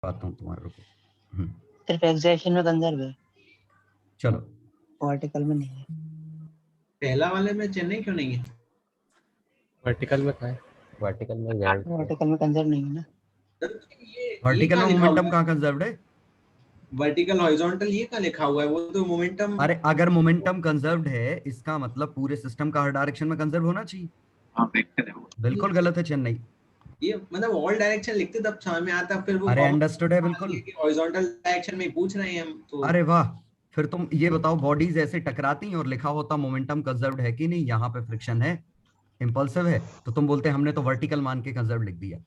पाता हूँ तुम्हारे को। सिर्फ एक्स डायरेक्शन में कंजर्व है, चलो वर्टिकल में नहीं है। पहला वाले में चेन्नई क्यों नहीं है? वर्टिकल में कहाँ है? वर्टिकल में यार, वर्टिकल में कंजर्व नहीं है ना। वर्टिकल में मोमेंटम कहाँ कंजर्व्ड है? वर्टिकल हॉरिजॉन्टल ये कहाँ लिखा हुआ है? वो तो मोमेंटम। अरे अगर मोमेंटम कंजर्व्ड है इसका मतलब पूरे सिस्टम का हर डायरेक्शन में कंजर्व होना चाहिए। हाँ वेक्टर है वो। बिल्कुल गलत है चेन्नई। ये मतलब ऑल डायरेक्शन लिखते तब समझ में आता, फिर वो अरे अंडरस्टूड है बिल्कुल। हॉरिजॉन्टल डायरेक्शन में ही पूछ रहे हैं हम तो। अरे वाह, फिर तुम ये बताओ बॉडीज ऐसे टकराती हैं और लिखा होता मोमेंटम कंजर्व्ड है कि नहीं, यहाँ पे फ्रिक्शन है, इंपल्सिव है, तो तुम बोलते हमने तो वर्टिकल मान के कंजर्व लिख दिया।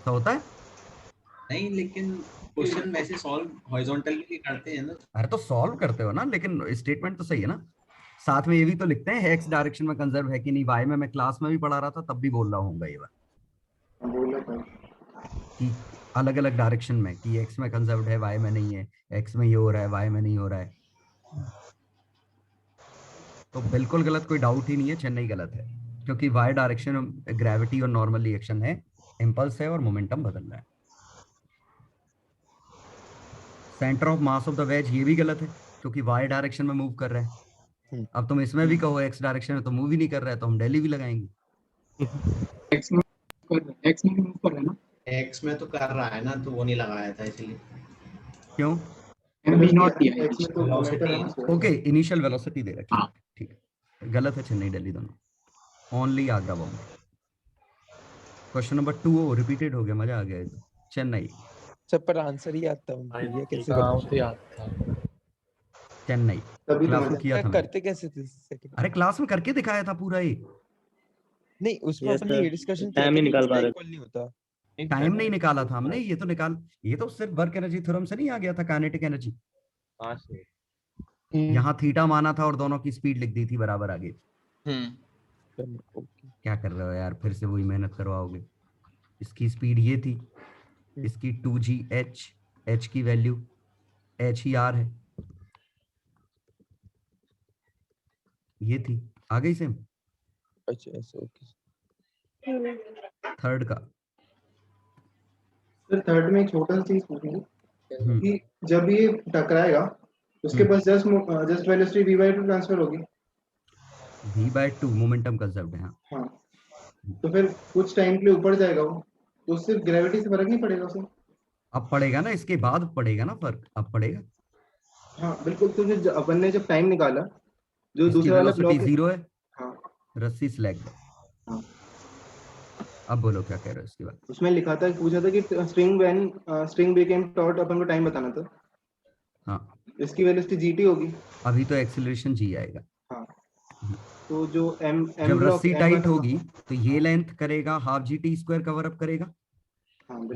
तो होता है? नहीं, लेकिन क्वेश्चन वैसे सॉल्व हॉरिजॉन्टल के लिए करते हैं ना। अरे तो सॉल्व करते हो ना, लेकिन स्टेटमेंट तो सही है ना। साथ में ये भी तो लिखते हैं एक्स डायरेक्शन में कंजर्व है कि नहीं। वाई में मैं क्लास में भी पढ़ा रहा था तब भी बोल रहा हूँ ये बात बोला था कि अलग अलग डायरेक्शन में कि एक्स में कंजर्व्ड है वाई में नहीं है, एक्स में ये हो रहा है वाई में नहीं हो रहा है। तो बिल्कुल गलत, कोई डाउट ही नहीं है, चेन्नई गलत है क्योंकि वाई डायरेक्शन ग्रेविटी और नॉर्मल रिएक्शन है, इंपल्स है और मोमेंटम बदल रहा है। Centre of mass of the ways ये भी गलत है क्योंकि वाई डायरेक्शन में मूव कर रहा है। अब तुम इसमें भी कहो एक्स डायरेक्शन में तो मूव ही नहीं कर रहा है, तो हम डेली भी लगाएंगे। एक्स में मूव कर रहा है ना। एक्स में तो कर रहा है ना, तो वो नहीं लगाया था इसलिए। क्यों? v0 दिया है। एक्स में तो वेलोसिटी। ओके, इनिशियल वेलोसिटी दे रखी है, हाँ। ठीक है। गलत है चेन्नई दिल्ली दोनों, only Agra Bombay. Question number 2 repeated हो गया, मजा आ गया। चेन्नई सब पर आंसर ही आता है, ये कैसे हाँ, वो करते तो याद था। चेन्नई तभी तो क्लास में मैंने किया था मैंने। करते कैसे थे सेकंड? अरे क्लास में करके दिखाया था पूरा ही। नहीं उसमें Yes, अपन ने sir. ये डिस्कशन Time नहीं निकाल पा रहे। इक्वल नहीं होता। टाइम नहीं निकाला था हमने, ये तो निकाल, ये तो सिर्फ वर्क एनर्जी थ्योरम से नहीं आ गया था, काइनेटिक एनर्जी। यहाँ थीटा माना था और दोनों की स्पीड लिख दी थी बराबर आगे। ओके क्या कर रहे हो यार, फिर से वही मेहनत करवाओगे। इसकी स्पीड ये थी, इसकी 2gh, h की वैल्यू h ही r है, ये थी। आ गई सेम। अच्छा ऐसे ओके। थर्ड का सर थर्ड में एक छोटा सा चीज पूछूंगी कि जब ये टकराएगा उसके पास जस्ट वेलोसिटी v/2 ट्रांसफर होगी। v/2 मोमेंटम कंजर्व्ड है। हाँ, तो फिर कुछ टाइम के लिए ऊपर जाएगा वो, तो उससे ग्रेविटी से फर्क नहीं पड़ेगा उसे? अब पड़ेगा ना, इसके बाद पड़ेगा ना फर्क, अब पड़ेगा। हाँ बिल्कुल। तो जो अपन ने जब टाइम निकाला, जो इसकी दूसरा वाला वेलोसिटी ब्लॉक 0 है। हाँ रस्सी स्लैग है। हाँ, अब बोलो क्या कह रहे हो इसके बाद। उसमें लिखा था, पूछा था कि स्ट्रिंग बिकेम टॉट, अपन को टाइम बताना था। हाँ, इसकी वेलोसिटी gt होगी। अभी तो एक्सीलरेशन g आएगा। हाँ, तो जो m जब ब्लॉक रस्सी टाइट होगी तो ये लेंथ करेगा हाफ gt² कवर अप करेगा,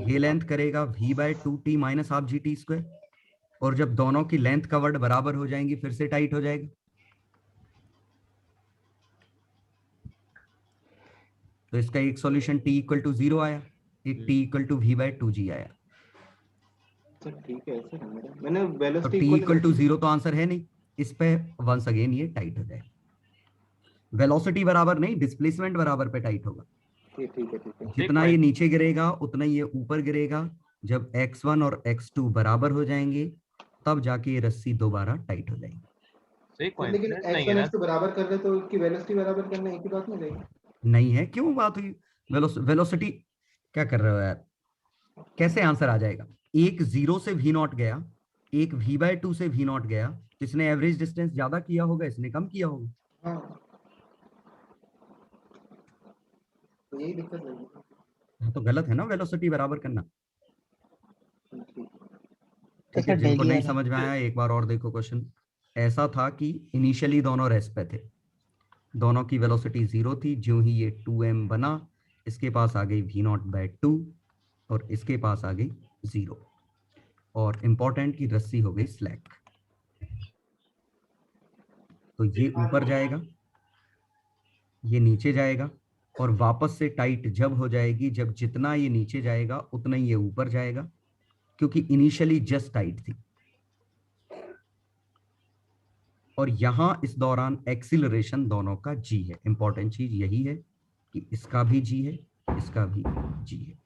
ये लेंथ करेगा v/2t माइनस हाफ gt², और जब दोनों की लेंथ कवर्ड बराबर हो जाएंगी फिर से टाइट हो जाएगा। तो इसका एक सॉल्यूशन t = 0 आया, एक t = v/2g आया। ठीक है, ऐसे है मैंने तो वेलोसिटी t = 0 तो आंसर है नहीं, इस पे वंस अगेन ये टाइट हो जाएगा। वेलोसिटी बराबर नहीं, डिस्प्लेसमेंट बराबर पे टाइट होगा। ठीक है। जितना ये नीचे गिरेगा उतना ये ऊपर गिरेगा। जब x1 और x2 बराबर हो जाएंगे तब जाके ये रस्सी दोबारा टाइट हो जाएगी। लेकिन x1 x2 बराबर कर रहे तो इसकी वेलोसिटी बराबर करना एक ही बात नहीं रहेगी? नहीं है, क्यों बात हुई? वेलोसिटी क्या कर रहे हो यार, कैसे आंसर आ जाएगा? एक 0 से v0 गया, एक v/2 से v0 गया, इसने एवरेज डिस्टेंस ज्यादा किया होगा, इसने कम किया होगा। हाँ, तो यही दिक्कत है। हाँ, तो गलत है ना वेलोसिटी बराबर करना। ठीक सर है, जिनको डेली नहीं वाला समझ में आया एक बार और देखो क्वेश्चन। ऐसा था कि इनिशियली दोनों रेस्ट पे थे, दोनों की वेलोसिटी 0 थी। जो ही ये 2m बना, इसके पास आ गई v0/2 और इसके पास आ गई 0, और इंपॉर्टेंट की रस्सी हो गई स्लैक। तो ये ऊपर जाएगा, ये नीचे जाएगा, और वापस से टाइट जब हो जाएगी जब जितना ये नीचे जाएगा उतना ही ये ऊपर जाएगा, क्योंकि इनिशियली जस्ट टाइट थी। और यहां इस दौरान एक्सीलरेशन दोनों का g है। इंपॉर्टेंट चीज यही है कि इसका भी g है, इसका भी g है।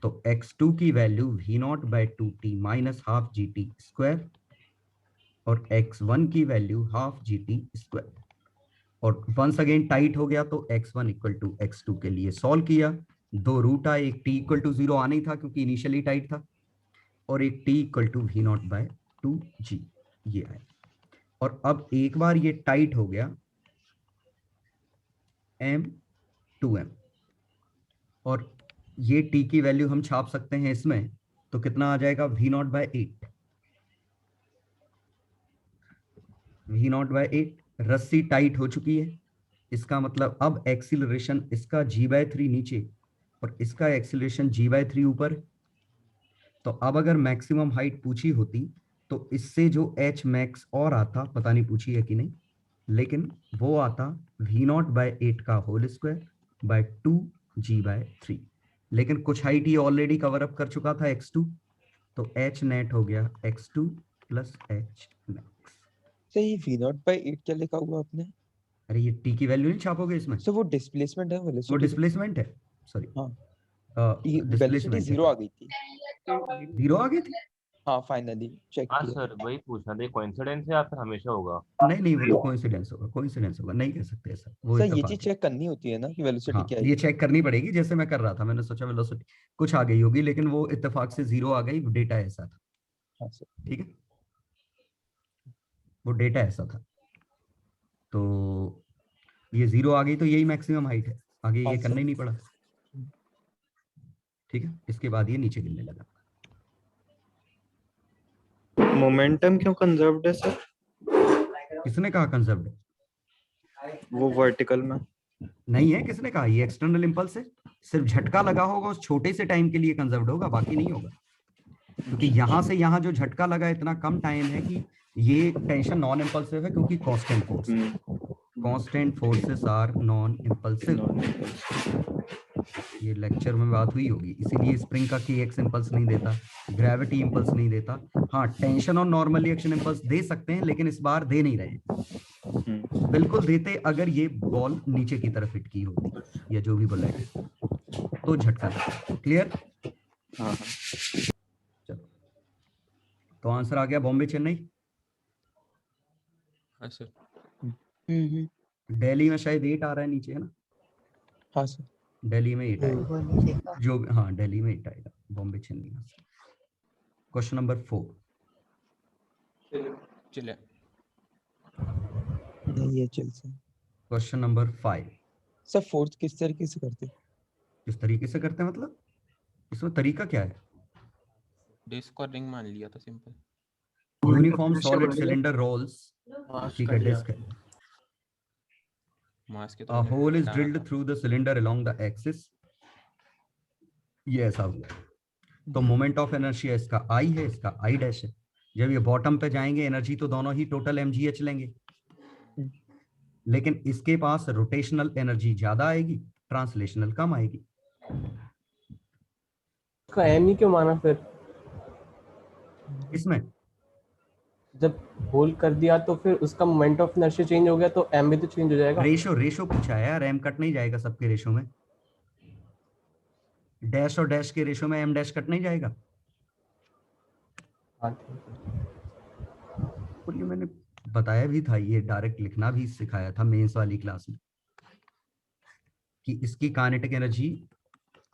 तो x2 की value v0/2t minus half gt square और x1 की वैल्यू हाफ gt स्क्वायर। और वंस अगेन टाइट हो गया तो x1 इक्वल टू x2 के लिए सॉल्व किया, दो रूट आए, एक t इक्वल टू 0 आना ही था क्योंकि इनिशियली टाइट था, और एक t इक्वल टू v0/2g ये आया। और अब एक बार ये टाइट हो गया m2m, और ये t की वैल्यू हम छाप सकते हैं इसमें, तो कितना आ जाएगा v0/8। v0/8 रस्सी टाइट हो चुकी है, इसका मतलब अब एक्सीलरेशन इसका g/3 नीचे और इसका एक्सीलरेशन g/3 ऊपर। तो अब अगर मैक्सिमम हाइट पूछी होती तो इससे जो h मैक्स और आता, पता नहीं पूछी है कि नहीं, लेकिन वो आता v0/8 का होल स्क्वायर बाय 2g/3। लेकिन कुछ हाइट ये ऑलरेडी कवर अप कर चुका था x2, तो h नेट हो गया x2 plus h max. Sir ये v0/8 क्या लिखा हुआ आपने? अरे ये t की वैल्यू नहीं छापोगे इसमें, सर वो डिस्प्लेसमेंट है, वो वेलोसिटी डिस्प्लेसमेंट है, सॉरी हाँ। वेलोसिटी डिस्प्लेसमेंट 0 आ गई थी। 0 आ गई थी। हाँ फाइनली चेक हाँ किया। सर वही पूछना था, कोइंसिडेंस है या फिर हमेशा होगा? नहीं नहीं, वो तो कोइंसिडेंस होगा, कोइंसिडेंस होगा, नहीं कह सकते ऐसा, वो सर ये इत्तेफाक चीज है। चेक करनी होती है ना कि वेलोसिटी हाँ क्या है। ये चेक करनी पड़ेगी, जैसे मैं कर रहा था, मैंने सोचा वेलोसिटी कुछ आ गई होगी, लेकिन वो इत्तेफाक से 0 आ गई, डेटा ऐसा था। हाँ सर। ठीक है, वो डेटा ऐसा था, तो ये 0 आ गई तो यही मैक्सिमम हाइट है, आगे हाँ ये करना सर। ही नहीं पड़ा। ठीक है, इसके बाद ये नीचे गिरने लगा। मोमेंटम क्यों कंजर्व्ड है सर? किसने कहा कंजर्व्ड है? वो वर्टिकल में नहीं है, किसने कहा? ये एक्सटर्नल इंपल्स है, सिर्फ झटका लगा होगा उस छोटे से टाइम के लिए कंजर्व्ड होगा, बाकी नहीं होगा। क्योंकि यहां से यहां जो झटका लगा इतना कम टाइम है कि ये टेंशन नॉन इंपल्सिव है, क्योंकि constant force, constant forces are non impulsive. ये लेक्चर में बात हुई होगी, इसीलिए स्प्रिंग का kx इंपल्स नहीं देता, ग्रेविटी इंपल्स नहीं देता। हाँ टेंशन और नॉर्मल रिएक्शन इंपल्स दे सकते हैं, लेकिन इस बार दे नहीं रहे। बिल्कुल देते अगर ये बॉल नीचे की तरफ हिट की होती या जो भी बोला है, तो झटका लगता। क्लियर? हाँ चलो, तो आंसर आ गया बॉम्बे चेन्नई। हाँ सर। दिल्ली में शायद 8 आ रहा है नीचे, है ना? हाँ सर। दिल्ली में 8 आएगा, वो नीचे का जो हाँ दिल्ली में 8 आएगा, बॉम्बे चेन्नई में। Question number 4। चलिए नहीं ये चल sir. Question number 5। Sir fourth किस तरीके से करते? किस तरीके से करते हैं मतलब, इसमें तरीका क्या है? डिस्क और रिंग मान लिया था simple. Uniform solid cylinder rolls, ठीक है, डिस्क है। मास के A hole is drilled through the cylinder along the axis. ये ऐसा हुआ, तो मोमेंट ऑफ इनर्शिया इसका I है, इसका I डैश है। जब ये बॉटम पे जाएंगे एनर्जी तो दोनों ही टोटल mgh लेंगे, लेकिन इसके पास रोटेशनल एनर्जी ज्यादा आएगी, ट्रांसलेशनल कम आएगी। उसका एम ही क्यों माना फिर? इसमें जब होल्ड कर दिया तो फिर उसका मोमेंट ऑफ इनर्शिया चेंज हो गया तो एम भी तो चेंज हो जाएगा। रेशो पूछा है यार, एम कट नहीं जाएगा सबके रेशो में, डैश और डैश के रेशो में एम डैश कट नहीं जाएगा। हाँ ठीक है। और ये मैंने बताया भी था, ये डायरेक्ट लिखना भी सिखाया था मेंस वाली क्लास में, कि इसकी काइनेटिक एनर्जी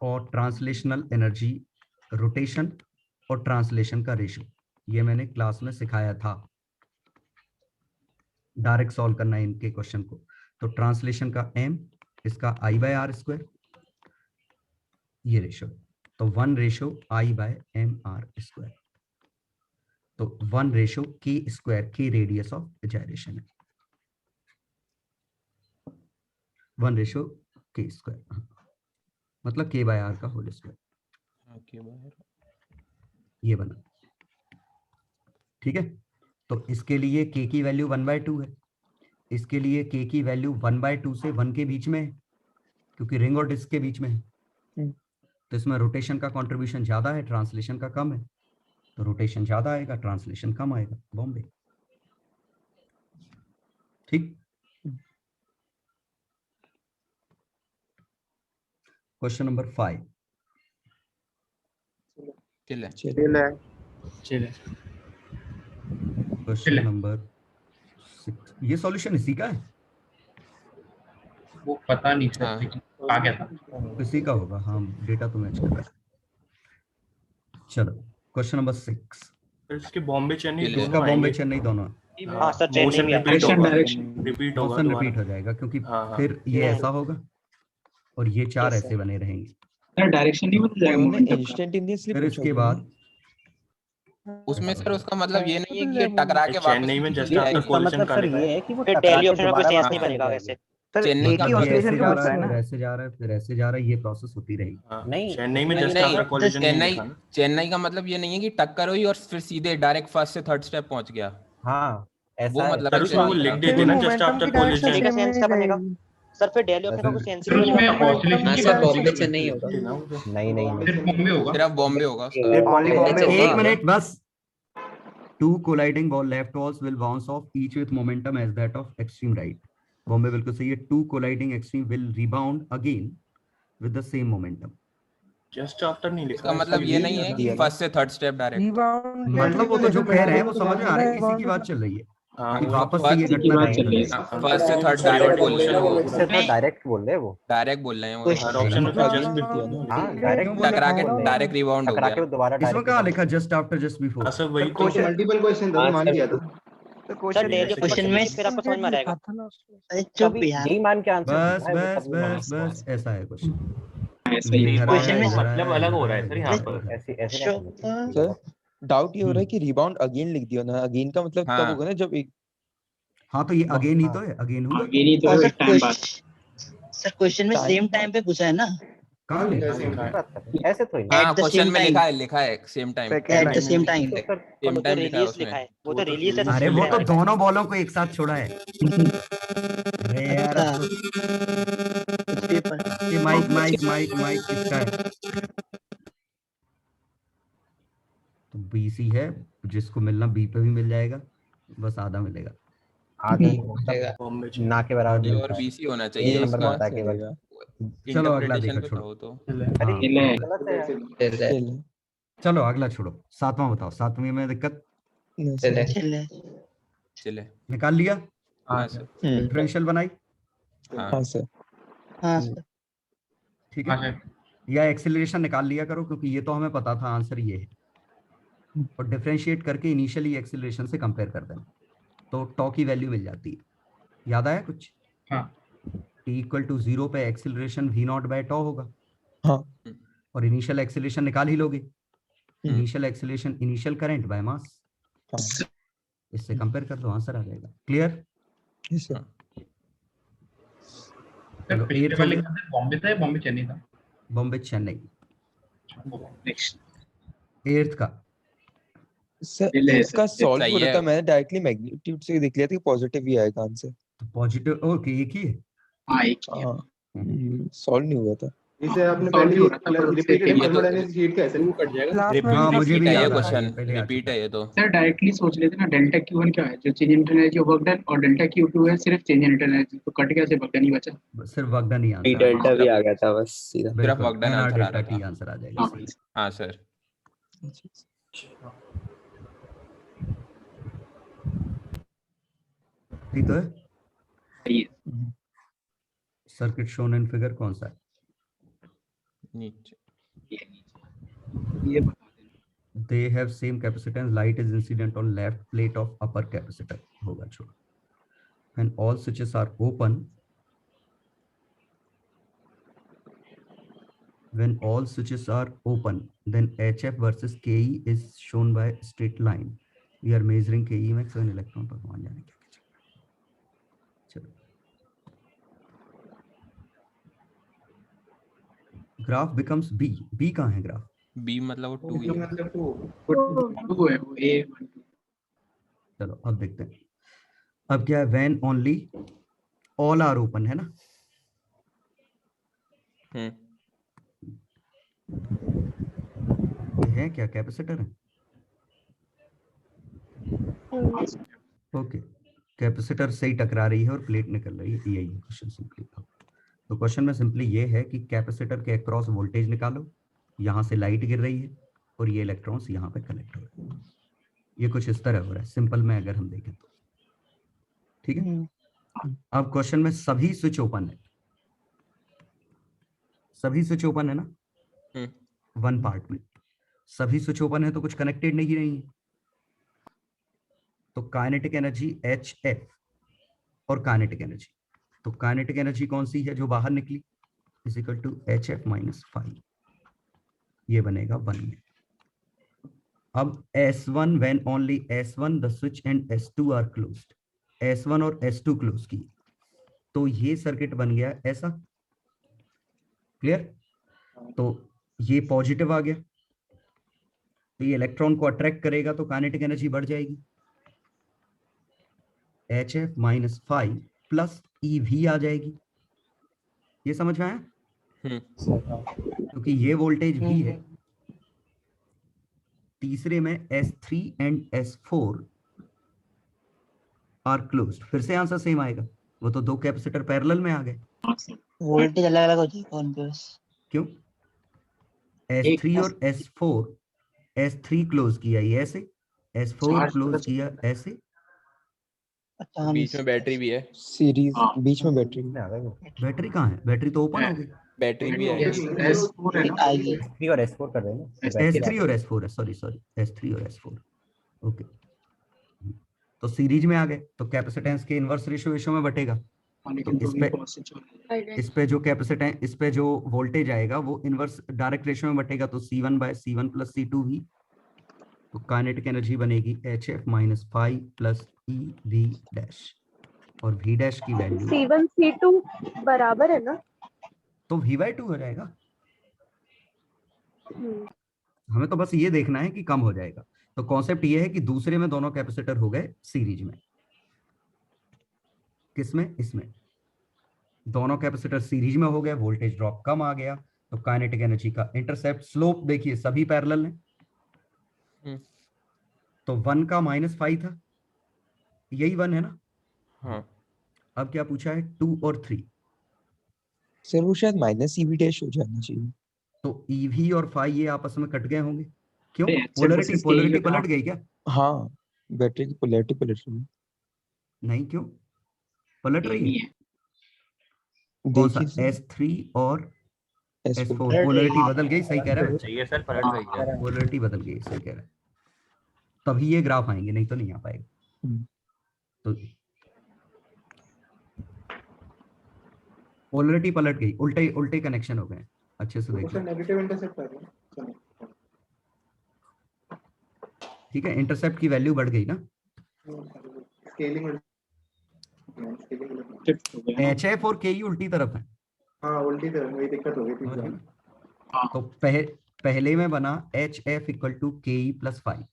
और ट्रांसलेशनल एनर्जी, रोटेशन और ट्रांसलेशन का रेशो, ये मैंने क्लास में सिखाया था। डायरेक्ट सॉल्व करना है इनके क्वेश्चन को। तो ट्रांसलेशन का m, इसका I/r², ये रेशो, तो 1:I/mr², तो 1:k², k रेडियस ऑफ जाइरेशन है, 1:k², मतलब k/r का होल स्क्वायर, ये बना। ठीक है, तो इसके लिए k की वैल्यू 1/2 है, इसके लिए k की वैल्यू 1/2 से 1 के बीच में है, क्योंकि रिंग और डिस्क के बीच में है। तो इसमें रोटेशन का कंट्रीब्यूशन ज्यादा है, ट्रांसलेशन का कम है, तो रोटेशन ज्यादा आएगा, ट्रांसलेशन कम आएगा, बॉम्बे। ठीक। Question number 5। चिल है। क्वेश्चन नंबर 6, ये सॉल्यूशन इसी का है, वो पता नहीं सर, हाँ। लेकिन आ गया था। इसी का होगा। हाँ, डेटा तो मैच कर रहा है। चलो क्वेश्चन नंबर 6, इसके बॉम्बे चेन्नई चिल है। इसका बॉम्बे चेन्नई दोनों हाँ सर, चेन्नई में आता है। डायरेक्शन डायरेक्शन रिपीट होगा मोशन दोबारा। रिपीट हो जाएगा, क्योंकि हाँ, हाँ। फिर ये ऐसा होगा और ये 4 Yes, ऐसे बने रहेंगे। सर डायरेक्शन नहीं बदल जाएगा उन्होंने मोमेंटम का। इंस्टेंटेनियसली फिर इसके बाद उसमें सर उसका मतलब ये नहीं है कि ये टकरा के चेन्नई में वापस जस्ट ये आफ्टर इसका कोलिजन मतलब का सर लिखा ये है। है कि वो फिर टकरा डेली के ऑप्शन में कोई दोबारा सेंस वापस नहीं चल बनेगा जाएगी। वैसे। सर चेन्नई एक का ही मतलब ये ऑसिलेशन ऐसे का जा होता रहा है है, ना। फिर ऐसे जा रहा है, फिर ऐसे जा रहा है, ये प्रोसेस होती रहेगी। हाँ, नहीं, चेन्नई में नहीं, जस्ट नहीं, आफ्टर कोलिजन नहीं चेन्नई लिखा ना। चेन्नई का मतलब ये नहीं है कि टक्कर हुई और फिर सीधे डायरेक्ट फर्स्ट से थर्ड स्टेप पहुंच गया। हाँ वो ऐसा है। मतलब सर है उसमें वो चेन्नई लिख का। देते ना जस्ट आफ्टर कोलिजन। चेन्नई का सेंस का बनेगा सर, फिर डेली ऑप्शन का कोई सेंस नहीं उसमें बनेगा। ऑसिलेशन की बात बॉम्बे चेन्नई होगा। नहीं नहीं नहीं, सिर्फ बॉम्बे होगा। सिर्फ बॉम्बे होगा उसका। सिर्फ ओनली बॉम्बे चेन्नई एक होगा। मिनट बस। 2 colliding ball left balls will bounce off each with momentum as that of extreme right. Bombay बिल्कुल सही है। 2 colliding extreme will rebound again with the same momentum. Just after नहीं लिखा इसका है, मतलब इसका ये लिख नहीं है दिया कि था। फर्स्ट से थर्ड स्टेप डायरेक्ट। मतलब वो तो जो कह रहे हैं वो समझ में आ रहा है, इसी की बात चल रही है हाँ, कि वो वापस बात से ये की घटना बात रिपीट चल हो रही है। जाएगी। फर्स्ट से थर्ड Solid डायरेक्ट बोल motion रहे हैं वो। इससे तो डायरेक्ट बोल रहे हैं वो। डायरेक्ट बोल रहे हैं वो। कुछ- हर ऑप्शन में उसका जस्ट जस्ट बिट दिया ना। हाँ डायरेक्ट टकरा के डायरेक्ट रिबाउंड हो टकरा गया। के दोबारा इसमें डायरेक्ट कहाँ लिखा जस्ट आफ्टर जस्ट हाँ बिफोर? सर वही तो। क्वेश्चन मल्टीपल क्वेश्चन था, तो मान लिया था। सर डेली क्वेश्चन में फिर आपको समझ में आएगा। अरे चुप तभी यार। यही मान के आंसर बस दिया है वो, बस तभी मान बस के बस ऐसा है क्वेश्चन। ऐसा ही इधर क्वेश्चन आया, में इधर मतलब आया, अलग हो इधर रहा है आया, सर इधर यहाँ आया, पर। इधर आया। ऐसे ऐसे शो- नहीं करना। सर डाउट ये हो रहा है कि रिबाउंड अगेन लिख दिया ना। अगेन का मतलब हाँ। तब होगा ना जब एक हाँ तो ये अगेन ही तो है, अगेन होगा। आगे नहीं तो और एक टाइम बाद। सर क्वेश्चन में सेम टाइम पे पूछा है ना। कहाँ लिखा ऐसे है? लिखा है। बात कर रहे हैं। ऐसे थोड़ी ना। हाँ At the क्वेश्चन same में time. लिखा है same time. At the same time. तो सर सेम वो तो टाइम लिखा है रिलीज लिखा उसमें। है, वो तो रिलीज है। अरे वो तो दोनों बॉलों को एक साथ छोड़ा है। अरे यार अच्छा। अब तो पेपर ये माइक किसका है? तो BC है, जिसको मिलना B पे भी मिल जाएगा, बस आधा मिलेगा। आगे मतलब बॉम्बे ना के बराबर ये मिलता और है। BC होना एक चाहिए नंबर उसका। बनता है केवल। चलो अगला इंटरप्रिटेशन देखो, पे छोड़ो। कहो तो। अरे हाँ, खेले गलत है यार। चल चलो अगला छोड़ो, 7वां बताओ। 7वीं में दिक्कत नहीं सर। चले। चले। निकाल लिया, हाँ सर। डिफरेंशियल बनाई, हाँ हाँ सर। हाँ सर। ठीक है, या एक्सेलरेशन निकाल लिया करो, क्योंकि ये तो हमें पता था आंसर ये है, और डिफरेंशिएट करके इनिशियली एक्सेलरेशन से कंपेयर कर देना, तो टॉ की वैल्यू मिल जाती है। याद आया कुछ? हाँ। t=0 पे एक्सेलरेशन v0/τ होगा। हाँ। और इनिशियल एक्सेलरेशन निकाल ही लोगे। Initial acceleration initial current by mass, इससे कंपेयर कर दो, आंसर आ जाएगा। क्लियर? Yes sir. चलो पिछले वाले का बॉम्बे था या बॉम्बे चेन्नई था? बॉम्बे चेन्नई। नेक्स्ट 8th का सर ले ले इसका सर। सॉल्व सही हो रहा है। था, मैंने डायरेक्टली मैग्नीट्यूड से देख लिया था कि पॉजिटिव ही आएगा आंसर। तो पॉजिटिव, ओके, एक ही है। हाँ एक ही है। हाँ सॉल्व नहीं हुआ था। इसे आपने Solve पहले ही हो रहा था, पर उससे रिपीटेड फिर- थर्मोडायनेमिक्स हीट का ऐसे कट जाएगा। हाँ मुझे भी रिपीट है ये याद आ रहा क्वेश्चन, है, पहले आ रिपीट चुका है ये तो। सर डायरेक्टली सोच लेते ना डेल्टा Q1 क्या है, जो change in energy work done, और डेल्टा Q2 है सिर्फ चेंज इन एनर्जी, तो कट गया, सिर्फ वर्क डन ही बचा। है। सिर्फ वर्क डन ही आंसर डेल्टा भी आ गया था बस सीधा। सिर्फ वर्क डन आंसर आ डेल्टा रहा टी था। आंसर आ जाएगा। हाँ इसमें। हाँ सर। ठीक तो है। सही है। सर्किट शोन इन फिगर कौन सा है? नीचे। ये बता दें। They have same capacitance. Light is incident on left plate of upper capacitor. होगा छोड़ो। When all switches are open, then HF versus KE is shown by straight line. We are measuring KE max when electron per मान जाने क्या चल रहा है। चलो graph becomes B. B कहाँ है ग्राफ? बी मतलब वो 2 ही है। मतलब तो वो है वो A1 चलो अब देखते हैं। अब क्या है? When only all are open है ना? ये है क्या? कैपेसिटर है। ओके, कैपेसिटर से ही टकरा रही है और प्लेट निकल रही है, यही क्वेश्चन सिंपली। तो क्वेश्चन में सिंपली ये है कि कैपेसिटर के अक्रॉस वोल्टेज निकालो, यहाँ से लाइट गिर रही है, और ये इलेक्ट्रॉन्स यहाँ पे कलेक्ट हो रहे हैं। ये कुछ इस तरह हो रहा है सिंपल में अगर हम देखें तो, ठीक है। अब क्वेश्चन में सभी स्विच ओपन है, सभी स्विच ओपन है ना, वन पार्ट में सभी स्विच ओपन है तो कुछ कनेक्टेड नहीं है, तो काइनेटिक एनर्जी HF और काइनेटिक एनर्जी, तो काइनेटिक एनर्जी कौन सी है जो बाहर निकली, is equal to HF minus 5, ये बनेगा 1 में। अब S1 when only S1 the switch and S2 are closed, S1 और S2 क्लोज की, तो ये सर्किट बन गया ऐसा, क्लियर। तो ये पॉजिटिव आ गया, तो ये इलेक्ट्रॉन को अट्रैक्ट करेगा तो काइनेटिक एनर्जी बढ़ जाएगी, HF माइनस 5 प्लस EV आ जाएगी। ये समझ में आया, क्योंकि ये वोल्टेज भी है। तीसरे में S3 and S4 are closed, फिर से आंसर सेम आएगा, वो तो दो कैपेसिटर पैरेलल में आ गए, वोल्टेज अलग अलग हो जाएगा उनके बस। क्यों, S3 और S4, S3 क्लोज किया ये ऐसे, S4 क्लोज किया ऐसे, बीच में बैटरी भी है, सीरीज बीच में बैटरी, बैटरी कहाँ है, बैटरी तो ओपन हो गई, बैटरी भी है, S3 और S4 कर रहे हैं ना, S3 और S4 है, सॉरी S3 और S4, ओके। तो सीरीज में आ गए तो कैपेसिटेंस के इनवर्स रेशियो में बटेगा, तो इस पे जो कैपेसिटेंस, इस पे जो वोल्टेज आएगा वो इनवर्स डायरेक्ट रेशियो में बटेगा, तो C1/C1 प्लस C2 भी, तो काइनेटिक एनर्जी बनेगी HF minus 5 plus EV dash, और V डैश की वैल्यू C1 C2 बराबर है ना, तो V/2 हो जाएगा। हमें तो बस ये देखना है कि कम हो जाएगा, तो कॉन्सेप्ट ये है कि दूसरे में दोनों कैपेसिटर हो गए सीरीज में, किसमें, इसमें दोनों कैपेसिटर सीरीज में हो गए, वोल्टेज ड्रॉप कम आ गया, तो काइनेटिक एनर्जी का इंटरसेप्ट स्लोप देखिए सभी पैरेलल है, तो 1 का -5 था, यही 1 है ना। हाँ। अब क्या पूछा है, 2 और 3, सर वो शायद माइनस EV डैश हो जाना चाहिए, तो EV और 5 ये आपस में कट गए होंगे, क्यों, पोलैरिटी पलट गई क्या, हाँ बैटरी की पोलैरिटी पलट रही है, नहीं क्यों पलट रही है, कौन सा S3 और S4 पोलैरिटी बदल गई, सही कह रहा है, चाहिए सर, पलट रही है, पोलैरिटी बदल गई, सही कह रहा है, तभी ये ग्राफ आएंगे, नहीं तो नहीं आ पाएगा। तो पोलैरिटी पलट गई, उल्टे उल्टे कनेक्शन हो गए, अच्छे से देखिए, नेगेटिव इंटरसेप्ट आ गया, ठीक है, इंटरसेप्ट की वैल्यू बढ़ गई ना, स्केलिंग HF और KE उल्टी तरफ है, हाँ उल्टी तरफ, वही दिक्कत हो गई थी। तो पहले में बना HF equal to KE plus 5,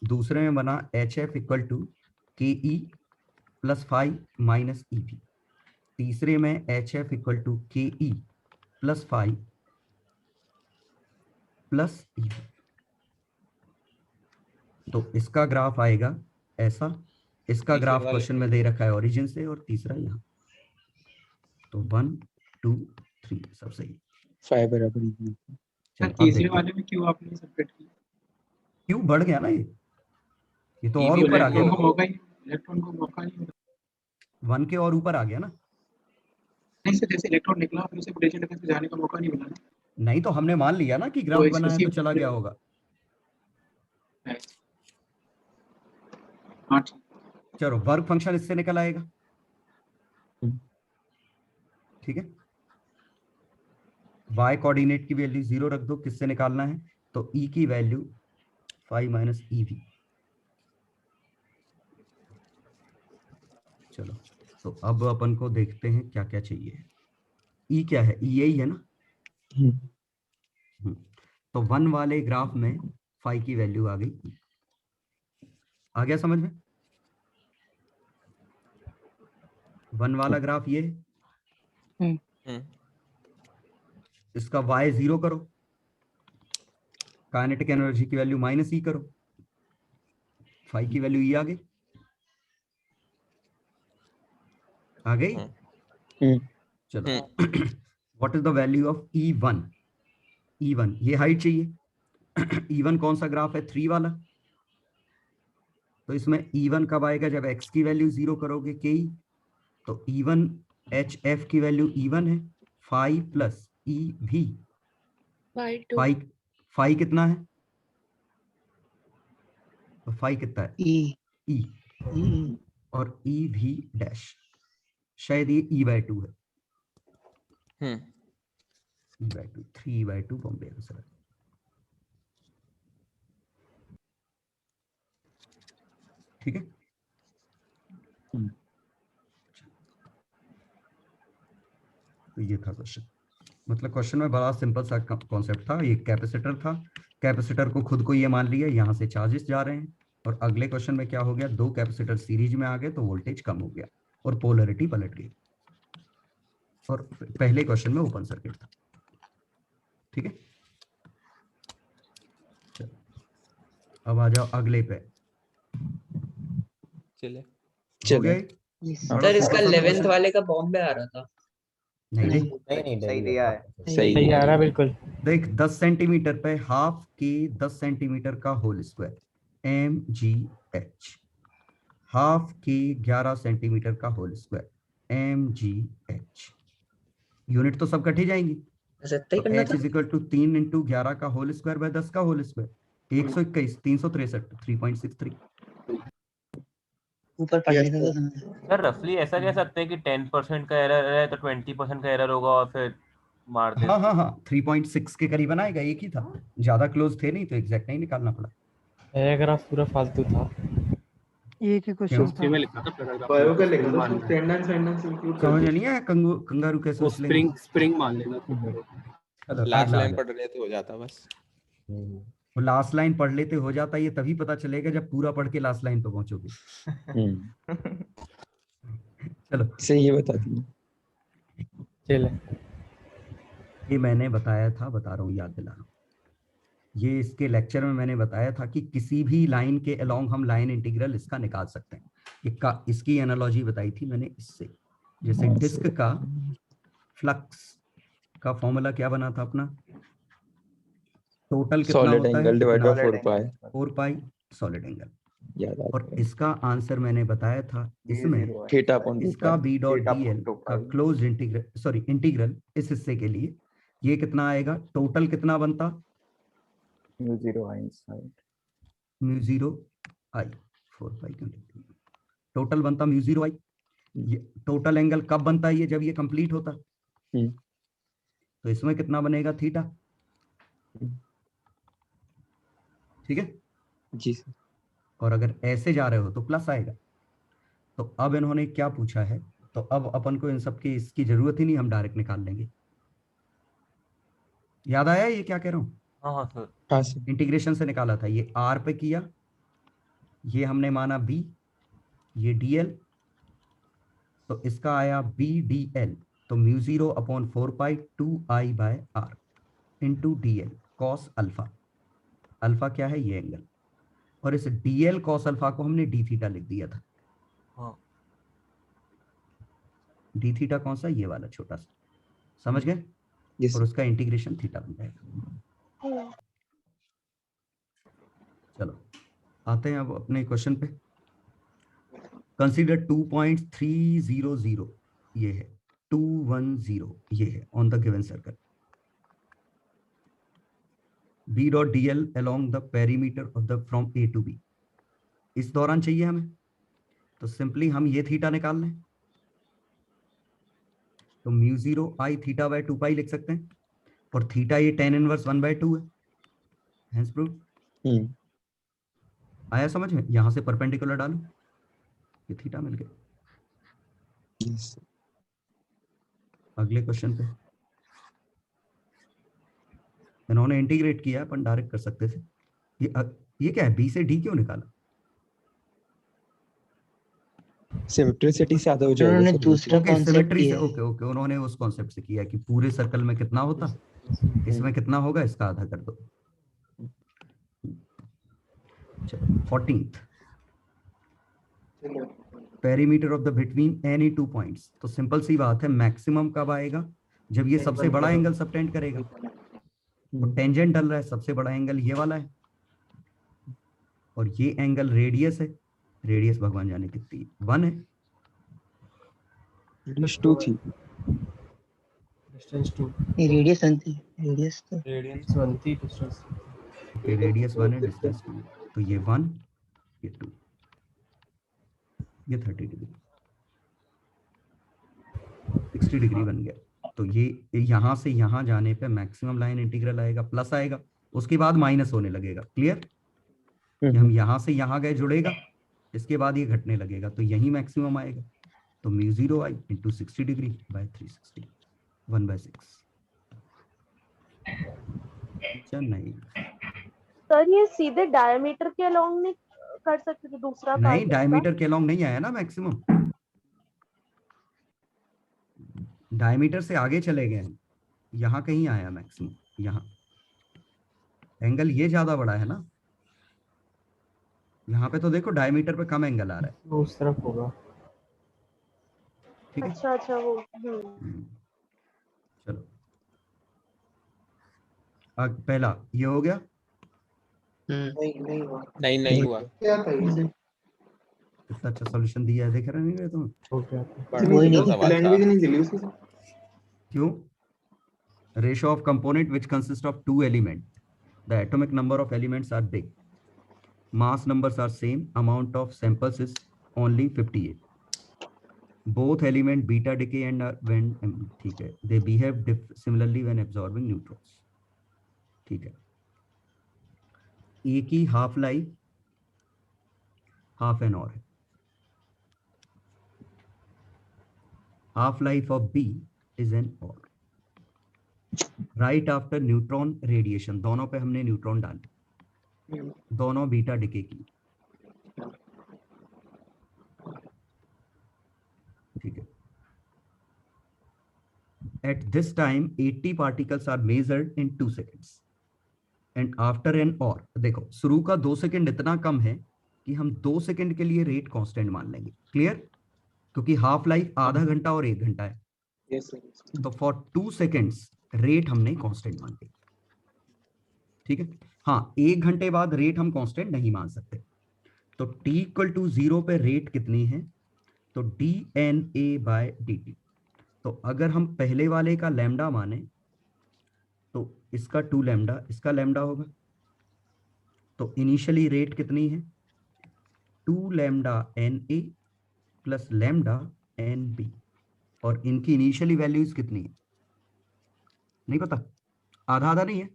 दूसरे में बना HF equal to KE plus 5 minus EV, तीसरे में HF equal to KE plus 5 plus EV, तो इसका ग्राफ आएगा ऐसा, इसका ग्राफ क्वेश्चन में दे रखा है ओरिजिन से, और तीसरा यहाँ, तो 1 2 3 सब सही, 5 बराबर EV। सर तीसरे वाले में क्यों आपने सेपरेट किया, क्यों बढ़ गया ना ये तो और ऊपर आ गया, इलेक्ट्रॉन को मौका नहीं मिला, 1 के और ऊपर आ गया ना, नहीं सर जैसे इलेक्ट्रॉन निकला फिर उसे पोटेंशियल डिफरेंस में जाने का मौका नहीं मिला, नहीं तो हमने मान लिया ना कि ग्राफ बना है तो चला गया होगा, हाँ चलो वर्क फंक्शन इससे निकल आएगा, ठीक है, y कोऑर्डिनेट की वैल्यू 0 रख दो, किससे निकालना है, तो E की वैल्यू 5 माइनस EV, चलो तो अब अपन को देखते हैं क्या क्या चाहिए, E क्या है, E यही है ना, तो 1 वाले ग्राफ में 5 की वैल्यू आ गई, आ गया समझ में, 1 वाला ग्राफ ये है, इसका y 0 करो, काइनेटिक एनर्जी की वैल्यू -E करो, 5 की वैल्यू E आ गई, चलो what is the value of E1, ये हाइट चाहिए, E1 कौन सा ग्राफ है? 3 वाला। तो इसमें E1 कब आएगा? जब x की वैल्यू 0 करोगे के ई। तो E1 HF की वैल्यू E1 है, फाई प्लस EV। फाई कितना है? तो फाई कितना है? E और EV डैश, शायद ये E/2 है। E/2, 3/2 बॉम्बे आंसर है। ठीक है, तो ये था क्वेश्चन। मतलब क्वेश्चन में बड़ा सिंपल सा कॉन्सेप्ट था। ये कैपेसिटर था, कैपेसिटर को खुद को ये मान लिया, यहाँ से चार्जेस जा रहे हैं। और अगले क्वेश्चन में क्या हो गया? 2 कैपेसिटर सीरीज में आ गए तो वोल्टेज कम हो गया और पोलरिटी पलट गई। और पहले क्वेश्चन में ओपन सर्किट था। ठीक है, अब आ जाओ अगले पे। चले हो गए? सर इसका 11th वाले का बॉम्बे आ रहा था। नहीं सही दिया है। सही आ रहा बिल्कुल। देख 10 सेंटीमीटर पे हाफ के 10 सेंटीमीटर का होल स्क्वायर mgh, हाफ के 11 सेंटीमीटर का होल स्क्वायर mgh। यूनिट तो सब कट ही जाएंगी। तो h is equal to 3 into 11 का होल स्क्वायर बाय 10 का होल स्क्वायर, 121, 363, 3.63। ऊपर पढ़ने का सर रफली ऐसा कह सकते हैं कि 10% का एरर है तो 20% का एरर होगा और फिर मार दे। हाँ 3.6 के करीब आएगा, एक ही था, ज्यादा क्लोज थे नहीं तो एग्जैक्ट नहीं निकालना पड़ा। पैराग्राफ पूरा फालतू था। एक ही क्वेश्चन था। में लिखा था पैराग्राफ। बायो का लिखा था, टेंडेंस इंक्लूड कर। समझ नहीं आया? कंगारू कैसे वो सोच लेंगे? स्प्रिंग मान लेना। लास्ट लाइन पढ़ रहे थे हो जाता बस। वो लास्ट लाइन पढ़ लेते हो जाता, ये तभी पता चलेगा जब पूरा पढ़ के लास्ट लाइन पे पहुंचोगे। चलो सही बता दी। चले, ये मैंने बताया था, बता रहा हूँ, याद दिला रहा हूँ। ये इसके लेक्चर में मैंने बताया था कि किसी भी लाइन के अलोंग हम लाइन इंटीग्रल इसका निकाल सकते हैं। इसकी एनालॉजी बताई थी मैंने इससे। जैसे डिस्क का फ्लक्स का फॉर्मूला क्या बना था अपना? टोटल कितना सॉलिड होता एंगल है? Divide by 4 pi. 4 pi solid angle. याद आ और इसका आंसर मैंने बताया था इसमें, थीटा अपॉन इसका b डॉट dl का क्लोज इंटीग्रल इस हिस्से के लिए ये कितना आएगा? टोटल कितना बनता? म्यू 0 i 4 पाई टोटल बनता म्यू 0 i। ये टोटल एंगल कब बनता है? ये जब ये कंप्लीट होता। तो इसमें कितना बनेगा? थीटा। ठीक है जी सर। और अगर ऐसे जा रहे हो तो प्लस आएगा। तो अब इन्होंने क्या पूछा है? तो अब अपन को इन सब की इसकी जरूरत ही नहीं, हम डायरेक्ट निकाल लेंगे। याद आया ये क्या कह रहा हूँ? हाँ सर। हाँ सर। इंटीग्रेशन से निकाला था। ये r पे किया, ये हमने माना b, ये dl, तो इसका आया b dl। तो mu 0 upon 4 pi 2i by r into dl cos alpha. Alpha क्या है? ये एंगल। और इस dl cos अल्फा को हमने d थीटा लिख दिया था। हाँ। d थीटा कौन सा? ये वाला छोटा सा, समझ गए? yes. और उसका इंटीग्रेशन थीटा बन जाएगा। चलो आते हैं अब अपने क्वेश्चन पे। कंसीडर 2.300, ये है 210, ये है on the given circle. b dot dl along the perimeter of the from a to b। इस दौरान चाहिए हमें, तो सिंपली हम ये थीटा निकाल लें। तो म्यू 0 i थीटा बाय 2 पाई लिख सकते हैं। और थीटा ये tan इनवर्स 1/2 है। Hence prove. आया समझ में? यहां से परपेंडिकुलर डालो, ये थीटा मिल गया। yes. अगले क्वेश्चन पे इन्होंने इंटीग्रेट किया, अपन डायरेक्ट कर सकते थे। ये क्या है? b से d क्यों निकाला? सिमेट्रिसिटी से आधा हो जाएगा। उन्होंने दूसरा ओके कॉन्सेप्ट सिमेट्री से, किया है। ओके ओके, उन्होंने उस कॉन्सेप्ट से किया कि पूरे सर्कल में कितना होता, इसमें कितना होगा, इसका आधा कर दो। चलो 14th, perimeter of the between any 2 points. तो सिंपल सी बात है, मैक्सिमम कब आएगा? जब ये सबसे बड़ा एंगल सबटेंड करेगा। तो टेंजेंट डल रहा है, सबसे बड़ा एंगल ये वाला है और ये एंगल रेडियस है। रेडियस भगवान जाने कितनी है, 1 है। रेडियस 2 थी। डिस्टेंस 2, ये रेडियस बनती रेडियस तो रेडियंस 1 थी, डिस्टेंस ओके, रेडियस 1 है, डिस्टेंस 2 है। तो ये 1, ये 2, ये 30 डिग्री, 60 डिग्री बन गया। तो ये यहां से यहां जाने पे मैक्सिमम लाइन इंटीग्रल आएगा, प्लस आएगा, उसके बाद माइनस होने लगेगा। क्लियर? हम यहां से यहां गए, जुड़ेगा, इसके बाद ये घटने लगेगा, तो यही मैक्सिमम आएगा। तो μ0i इंटू 60 डिग्री बाय 360, 1/6। नहीं सर ये सीधे डायमीटर के अलोंग नहीं कर सकते थे दूसरा नहीं, पार्ट इसका? डायमीटर के अलोंग नहीं आया ना मैक्सिमम, डायमीटर से आगे चले गए हैं, यहाँ कहीं आया मैक्सिमम। यहाँ एंगल ये ज्यादा बड़ा है ना, यहाँ पे तो देखो डायमीटर पे कम एंगल आ रहा है। वो उस तरफ होगा। ठीक है, अच्छा अच्छा वो चलो पहला ये हो गया। नहीं हुआ। नहीं हुआ। क्या था ये? कितना अच्छा सॉल्यूशन दिया है, देख रहे नहीं तुम? वही नहीं लैंग्वेज नहीं चली उसकी। क्यों? Ratio of component which consist of 2 element, the atomic number of elements are big, mass numbers are same, amount of samples is only 58, both element beta decay and when ठीक है, they behave similarly when absorbing neutrons। ठीक है, ए की half life half n hour है, half life of B is n hour. Right after neutron radiation, दोनों पे हमने neutron डाले, दोनों बीटा डिके की। ठीक है, at this time 80 particles are measured in 2 seconds and after an or, देखो शुरू का 2 सेकंड इतना कम है कि हम 2 सेकंड के लिए रेट कांस्टेंट मान लेंगे। क्लियर? क्योंकि हाफ लाइफ आधा घंटा और 1 घंटा है। Yes sir. तो फॉर 2 सेकंड्स रेट हमने कांस्टेंट मान ली। ठीक है, हाँ 1 घंटे बाद रेट हम कांस्टेंट नहीं मान सकते। तो t इक्वल टू 0 पे रेट कितनी है? तो dNA/dt। तो अगर हम पहले वाले का लैम्डा माने तो इसका 2 लैम्डा, इसका लैम्डा होगा। तो इनिशियली रेट कितनी है? 2 lambda NA plus lambda NB, और इनकी इनिशियली वैल्यूज कितनी है नहीं पता, आधा आधा नहीं है।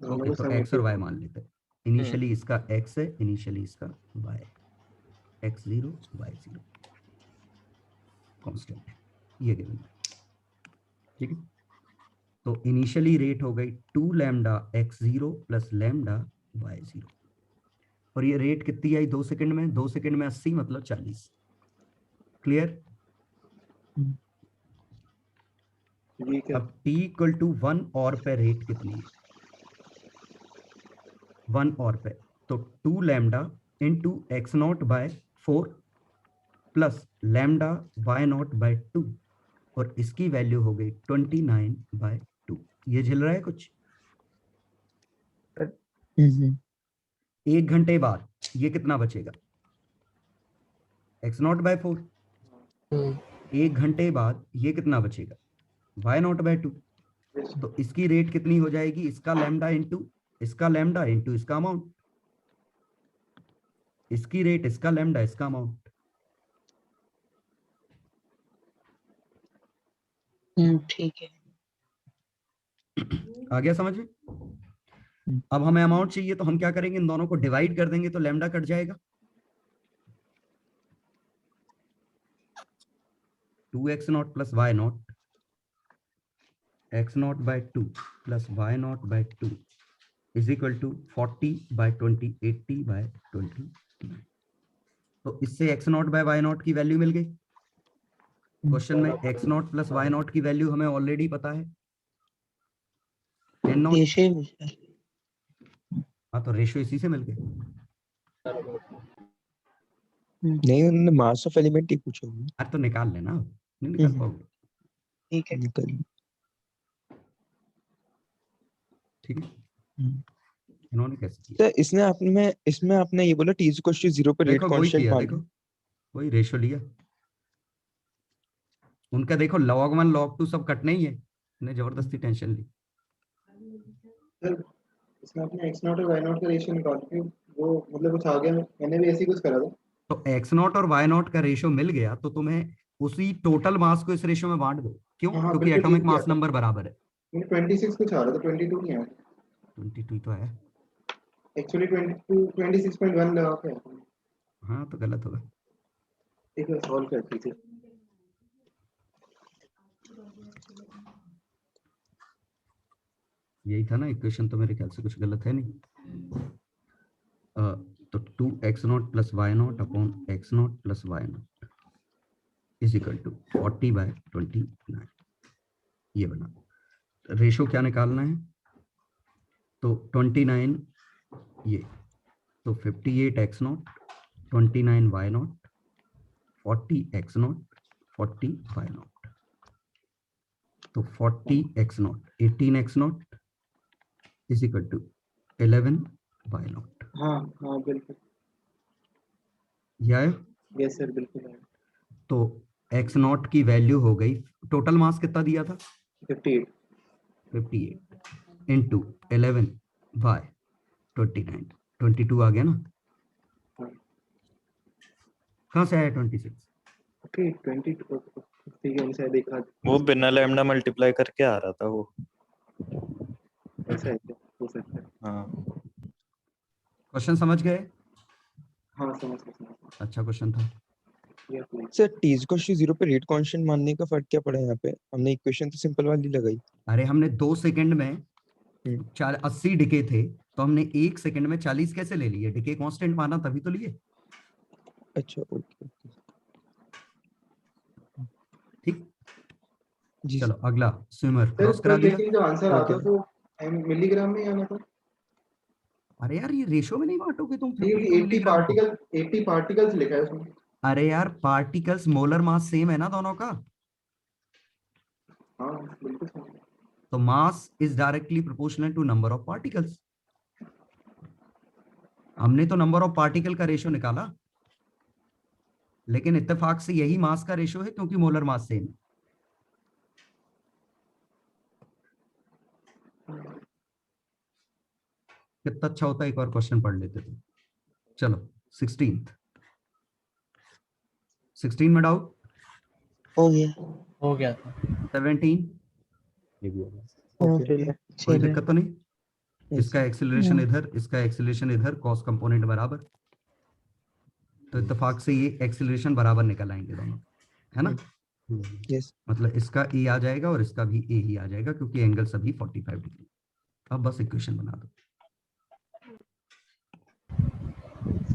ओके, तो x और y मान लेते हैं। इनिशियली इसका x है, इनिशियली इसका y है, x0 y0 कांस्टेंट है, ये गिवन है। ठीक है, तो इनिशियली रेट हो गई 2 lambda x0 plus lambda y0, और ये रेट कितनी आई 2 सेकंड में? 2 सेकंड में 80 मतलब 40। क्लियर? अब t इक्वल टू 1 और पे रेट कितनी है? 1 और पे, तो 2 lambda into x0/4 plus lambda y0/2, और इसकी वैल्यू हो गई 29/2। ये झेल रहा है कुछ? 1 घंटे बाद ये कितना बचेगा? x0/4। 1 घंटे बाद ये कितना बचेगा? y0/2। तो इसकी रेट कितनी हो जाएगी? इसका लैम्डा इंटू इसका लैम्डा इंटू इसका अमाउंट, इसकी रेट इसका लैम्डा इसका अमाउंट। ठीक है, आ गया समझ में? अब हमें अमाउंट चाहिए तो हम क्या करेंगे? इन दोनों को डिवाइड कर देंगे तो लैम्डा कट जाएगा। 2x0 plus y0 x0/2 plus y0/2 is equal to 40/20 80/20। तो इससे x0/y0 की वैल्यू मिल गई। क्वेश्चन में x0 प्लस y0 की वैल्यू हमें ऑलरेडी पता है, n0। हाँ, तो रेशियो इसी से मिल गए। नहीं, उन्होंने मास ऑफ एलिमेंट ही पूछा होगा। अरे तो निकाल लेना, नहीं निकाल पाओगे। ठीक है, निकल। ठीक है, इन्होंने कैसे किया? सर इसमें आपने ये बोला t इक्वल टू 0 पे रेट देखो वही कांस्टेंट किया, मान देखो वही रेशियो लिया उनका। देखो log 1 log 2 सब कटने ही है, इन्हें जबरदस्ती टेंशन ली। सर इसमें आपने x0 और y0 का रेशियो निकाल के वो मतलब कुछ आ गया, मैंने भी ऐसे ही कुछ करा था। तो x0 और y0 का रेशियो मिल गया तो तुम्हें उसी टोटल मास को इस रेशियो में बांट दो। क्यों? हाँ, क्योंकि बिल्कुल एटॉमिक ठीक किया मास था। नंबर बराबर है। 26 कुछ आ रहा था, 22 नहीं आया 22 तो है। एक्चुअली 26.1 लगा के आया था। हाँ तो गलत होगा। एक बार सॉल्व करती थी। यही था ना इक्वेशन, तो मेरे ख्याल से कुछ गलत है नहीं। तो 2x0 plus y0 upon x0 plus y0 is equal to 40/29। ये बना। रेशो क्या निकालना है? तो 29 ये, तो 58x0 29y0 40x0 40y0। तो 40x0 18x0 is equal to 11y0। हाँ हाँ बिल्कुल। ये आया? यस सर बिल्कुल आया। तो x0 की वैल्यू हो गई, टोटल मास कितना दिया था? 58 इंटू 11/29, 22 आ गया ना? कहाँ से आया 26? ओके 22 ठीक है, शायद देखा वो बिना लैम्डा मल्टीप्लाई करके आ रहा था वो। ऐसा है क्या? हो सकता है। हाँ क्वेश्चन समझ गए? हाँ समझ गया। अच्छा क्वेश्चन था। सर t इक्वल टू 0 पे रेट कांस्टेंट मानने का फर्क क्या पड़ा यहाँ पे? हमने इक्वेशन तो सिंपल वाली लगाई। अरे हमने 2 सेकंड में 80 डिके थे, तो हमने 1 सेकंड में 40 कैसे ले लिए? डिके कांस्टेंट माना तभी तो लिए। अच्छा ओके ठीक जी। चलो अगला स्विमर क्रॉस करा दिया। लेकिन जो आंसर आता है वो मिलीग्राम में आना था। अरे यार ये रेशियो में नहीं बांटोगे तुम। 80 पार्टिकल्स लिखा है उसमें। अरे यार पार्टिकल्स मोलर मास सेम है ना दोनों का। हाँ बिल्कुल। तो mass is directly proportional to number of particles. हमने तो नंबर ऑफ पार्टिकल का रेशियो निकाला, लेकिन इत्तेफाक से यही मास का रेशियो है क्योंकि मोलर मास सेम है। कितना अच्छा होता है एक और क्वेश्चन पढ़ लेते थे। चलो 16 में डाउट हो गया 17 कोई दिक्कत तो नहीं? इसका एक्सेलरेशन इधर, इसका एक्सेलरेशन इधर, कॉस कंपोनेंट बराबर, तो इत्तेफाक से ये एक्सेलरेशन बराबर निकल आएंगे दोनों, है ना? यस। मतलब इसका ए आ जाएगा और इसका भी ए ही आ जाएगा क्योंकि एंगल सभी 45 डिग्री। अब बस इक्वेशन बना दो।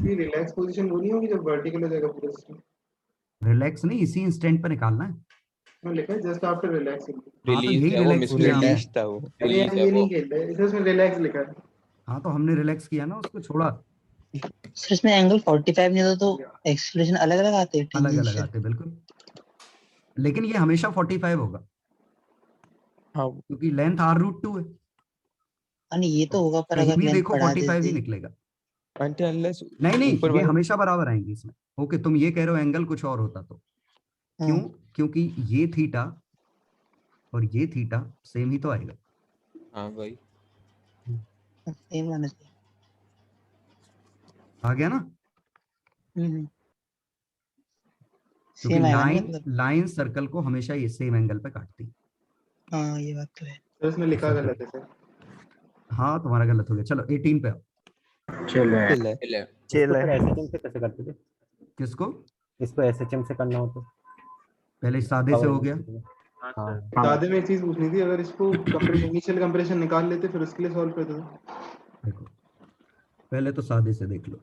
ये रिलैक्स पोजीशन वो नहीं होगी जब वर्टिकल हो जाएगा पूरा सिस्टम? रिलैक्स नहीं, इसी इंस्टेंट पे निकालना है। मैं लिखा है जस्ट आफ्टर रिलैक्स। हाँ तो यही रिलैक्स किया हमने। था वो। अरे यार ये नहीं खेलते, इसमें रिलैक्स लिखा है। हाँ तो हमने रिलैक्स किया ना, उसको छोड़ा। सर इसमें एंगल 45 नहीं था तो एक्सेलरेशन अलग अलग आते हैं। अलग अलग आते बिल्कुल, लेकिन ये हमेशा 45 होगा। हाँ क्योंकि लेंथ r√2 है। नहीं ये तो होगा, पर कहीं अगर भी लेंथ देखो बढ़ा 45 ही देते निकलेगा। अनलेस नहीं ऊपर ये वाला हमेशा बराबर आएंगे इसमें। ओके तुम ये कह रहे हो एंगल कुछ और होता तो क्यों? क्योंकि ये थीटा और ये थीटा सेम ही तो आएगा। हाँ भाई सेम आना चाहिए। आ गया ना? हम्म क्योंकि सेम आएगा ना लाइन मतलब। लाइन सर्कल को हमेशा ये सेम एंगल पे काटती। हाँ ये बात तो है। तो इसमें लिखा गलत है सर। हाँ तुम्हारा गलत हो गया। चलो 18 पे आओ। इसको फिर एसएचएम से कैसे करते थे? किसको? इसको एसएचएम से करना हो तो पहले सादे से हो गया। हाँ सादे में एक चीज पूछनी थी, अगर इसको इनिशियल कंप्रेशन निकाल लेते फिर उसके लिए सॉल्व करते थे। देखो पहले तो सादे से देख लो।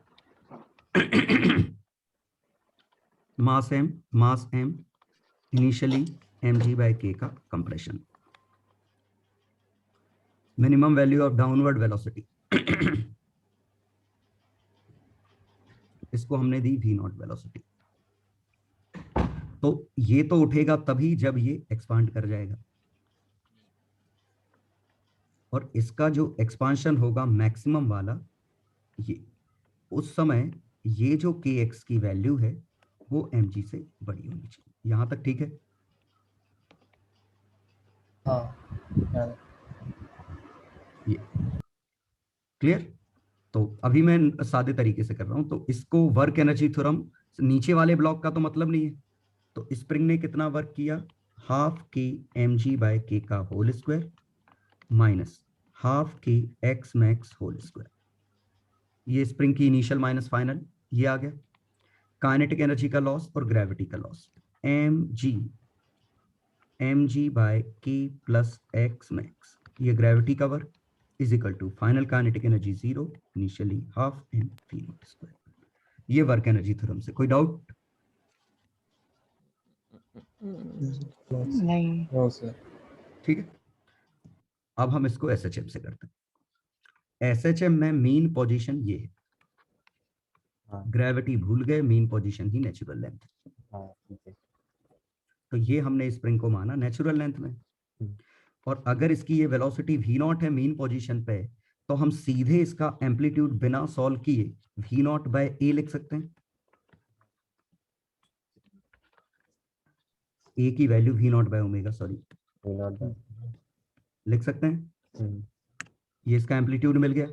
मास m इनिशियली mg/k का compression, minimum value of downward velocity इसको हमने दी v0 वेलोसिटी। तो ये तो उठेगा तभी जब ये एक्सपांड कर जाएगा। और इसका जो एक्सपांशन होगा मैक्सिमम वाला, ये उस समय ये जो kx की वैल्यू है वो mg से बड़ी होनी चाहिए। यहां तक ठीक है? हाँ ये क्लियर? तो अभी मैं सादे तरीके से कर रहा हूं। तो इसको वर्क एनर्जी थ्योरम, नीचे वाले ब्लॉक का तो मतलब नहीं है। तो स्प्रिंग ने कितना वर्क किया, हाफ के mg बाय के का whole square minus half k x max whole square. ये स्प्रिंग की इनिशियल माइनस फाइनल, ये आ गया। काइनेटिक एनर्जी का लॉस और ग्रेविटी का loss, mg by k plus x max, ये ग्रेविटी का work is equal to final kinetic energy 0 initially half m v naught square. ये वर्क एनर्जी थ्योरम से कोई डाउट? नहीं। No sir. ठीक है, अब हम इसको SHM से करते हैं। SHM में मीन पोजीशन ये है, ग्रेविटी भूल गए, मीन पोजीशन ही नेचुरल लेंथ है। तो ये हमने स्प्रिंग को माना नेचुरल लेंथ में। और अगर इसकी ये वेलोसिटी v नॉट है मीन पोजीशन पे, तो हम सीधे इसका एम्पलीट्यूड बिना सॉल्व किए v नॉट बाय a लिख सकते हैं। a की value v naught by omega, sorry लिख सकते हैं। ये इसका एम्पलीट्यूड मिल गया।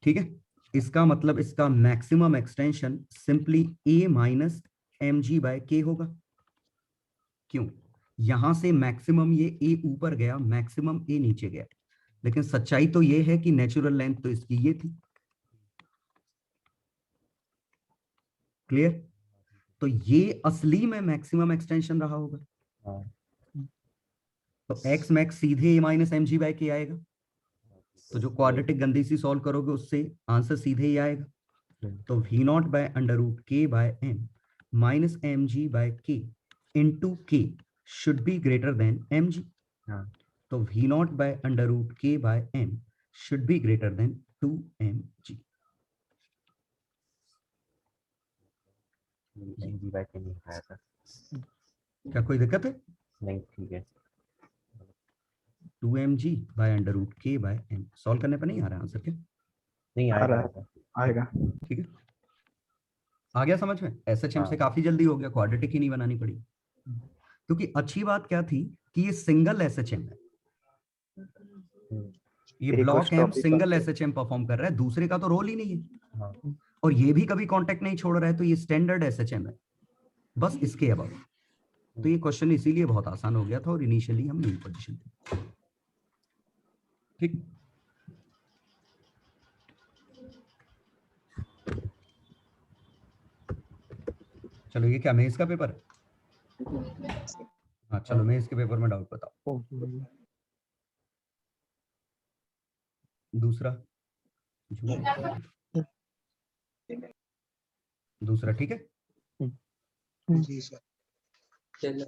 ठीक है, इसका मतलब इसका maximum extension simply a minus mg by k होगा। क्यों? यहां से मैक्सिमम ये a ऊपर गया, मैक्सिमम a नीचे गया, लेकिन सच्चाई तो ये है कि नेचुरल लेंथ तो इसकी ये थी। क्लियर? तो ये असली में मैक्सिमम एक्सटेंशन रहा होगा। तो x मैक्स सीधे a minus mg by k आएगा। तो जो क्वाड्रेटिक गंदी सी सॉल्व करोगे उससे आंसर सीधे ही आएगा। तो v naught by under root k by m minus mg by k into k should be greater than mg। तो v naught by under root k by m should be greater than 2mg। mg by k नहीं आया था। क्या कोई दिक्कत है? नहीं, ठीक है। 2mg by under root k by m solve करने पर नहीं आ रहा आंसर क्या? नहीं आएगा। ठीक है, आ गया समझ में? SHM से काफी जल्दी हो गया, क्वाड्रेटिक ही नहीं बनानी पड़ी। क्योंकि अच्छी बात क्या थी कि ये सिंगल SHM है, ये block M single SHM perform कर रहा है, दूसरे का तो रोल ही नहीं है। और ये भी कभी कांटेक्ट नहीं छोड़ रहा है, तो ये स्टैंडर्ड SHM है, बस इसके अबव। तो ये क्वेश्चन इसीलिए बहुत आसान हो गया था और इनिशियली हम मीन पोजीशन थे। ठीक, चलो ये क्या मेंस का पेपर है? हाँ चलो मेंस के पेपर में डाउट बताओ। दूसरा ठीक है। जी सर। चलो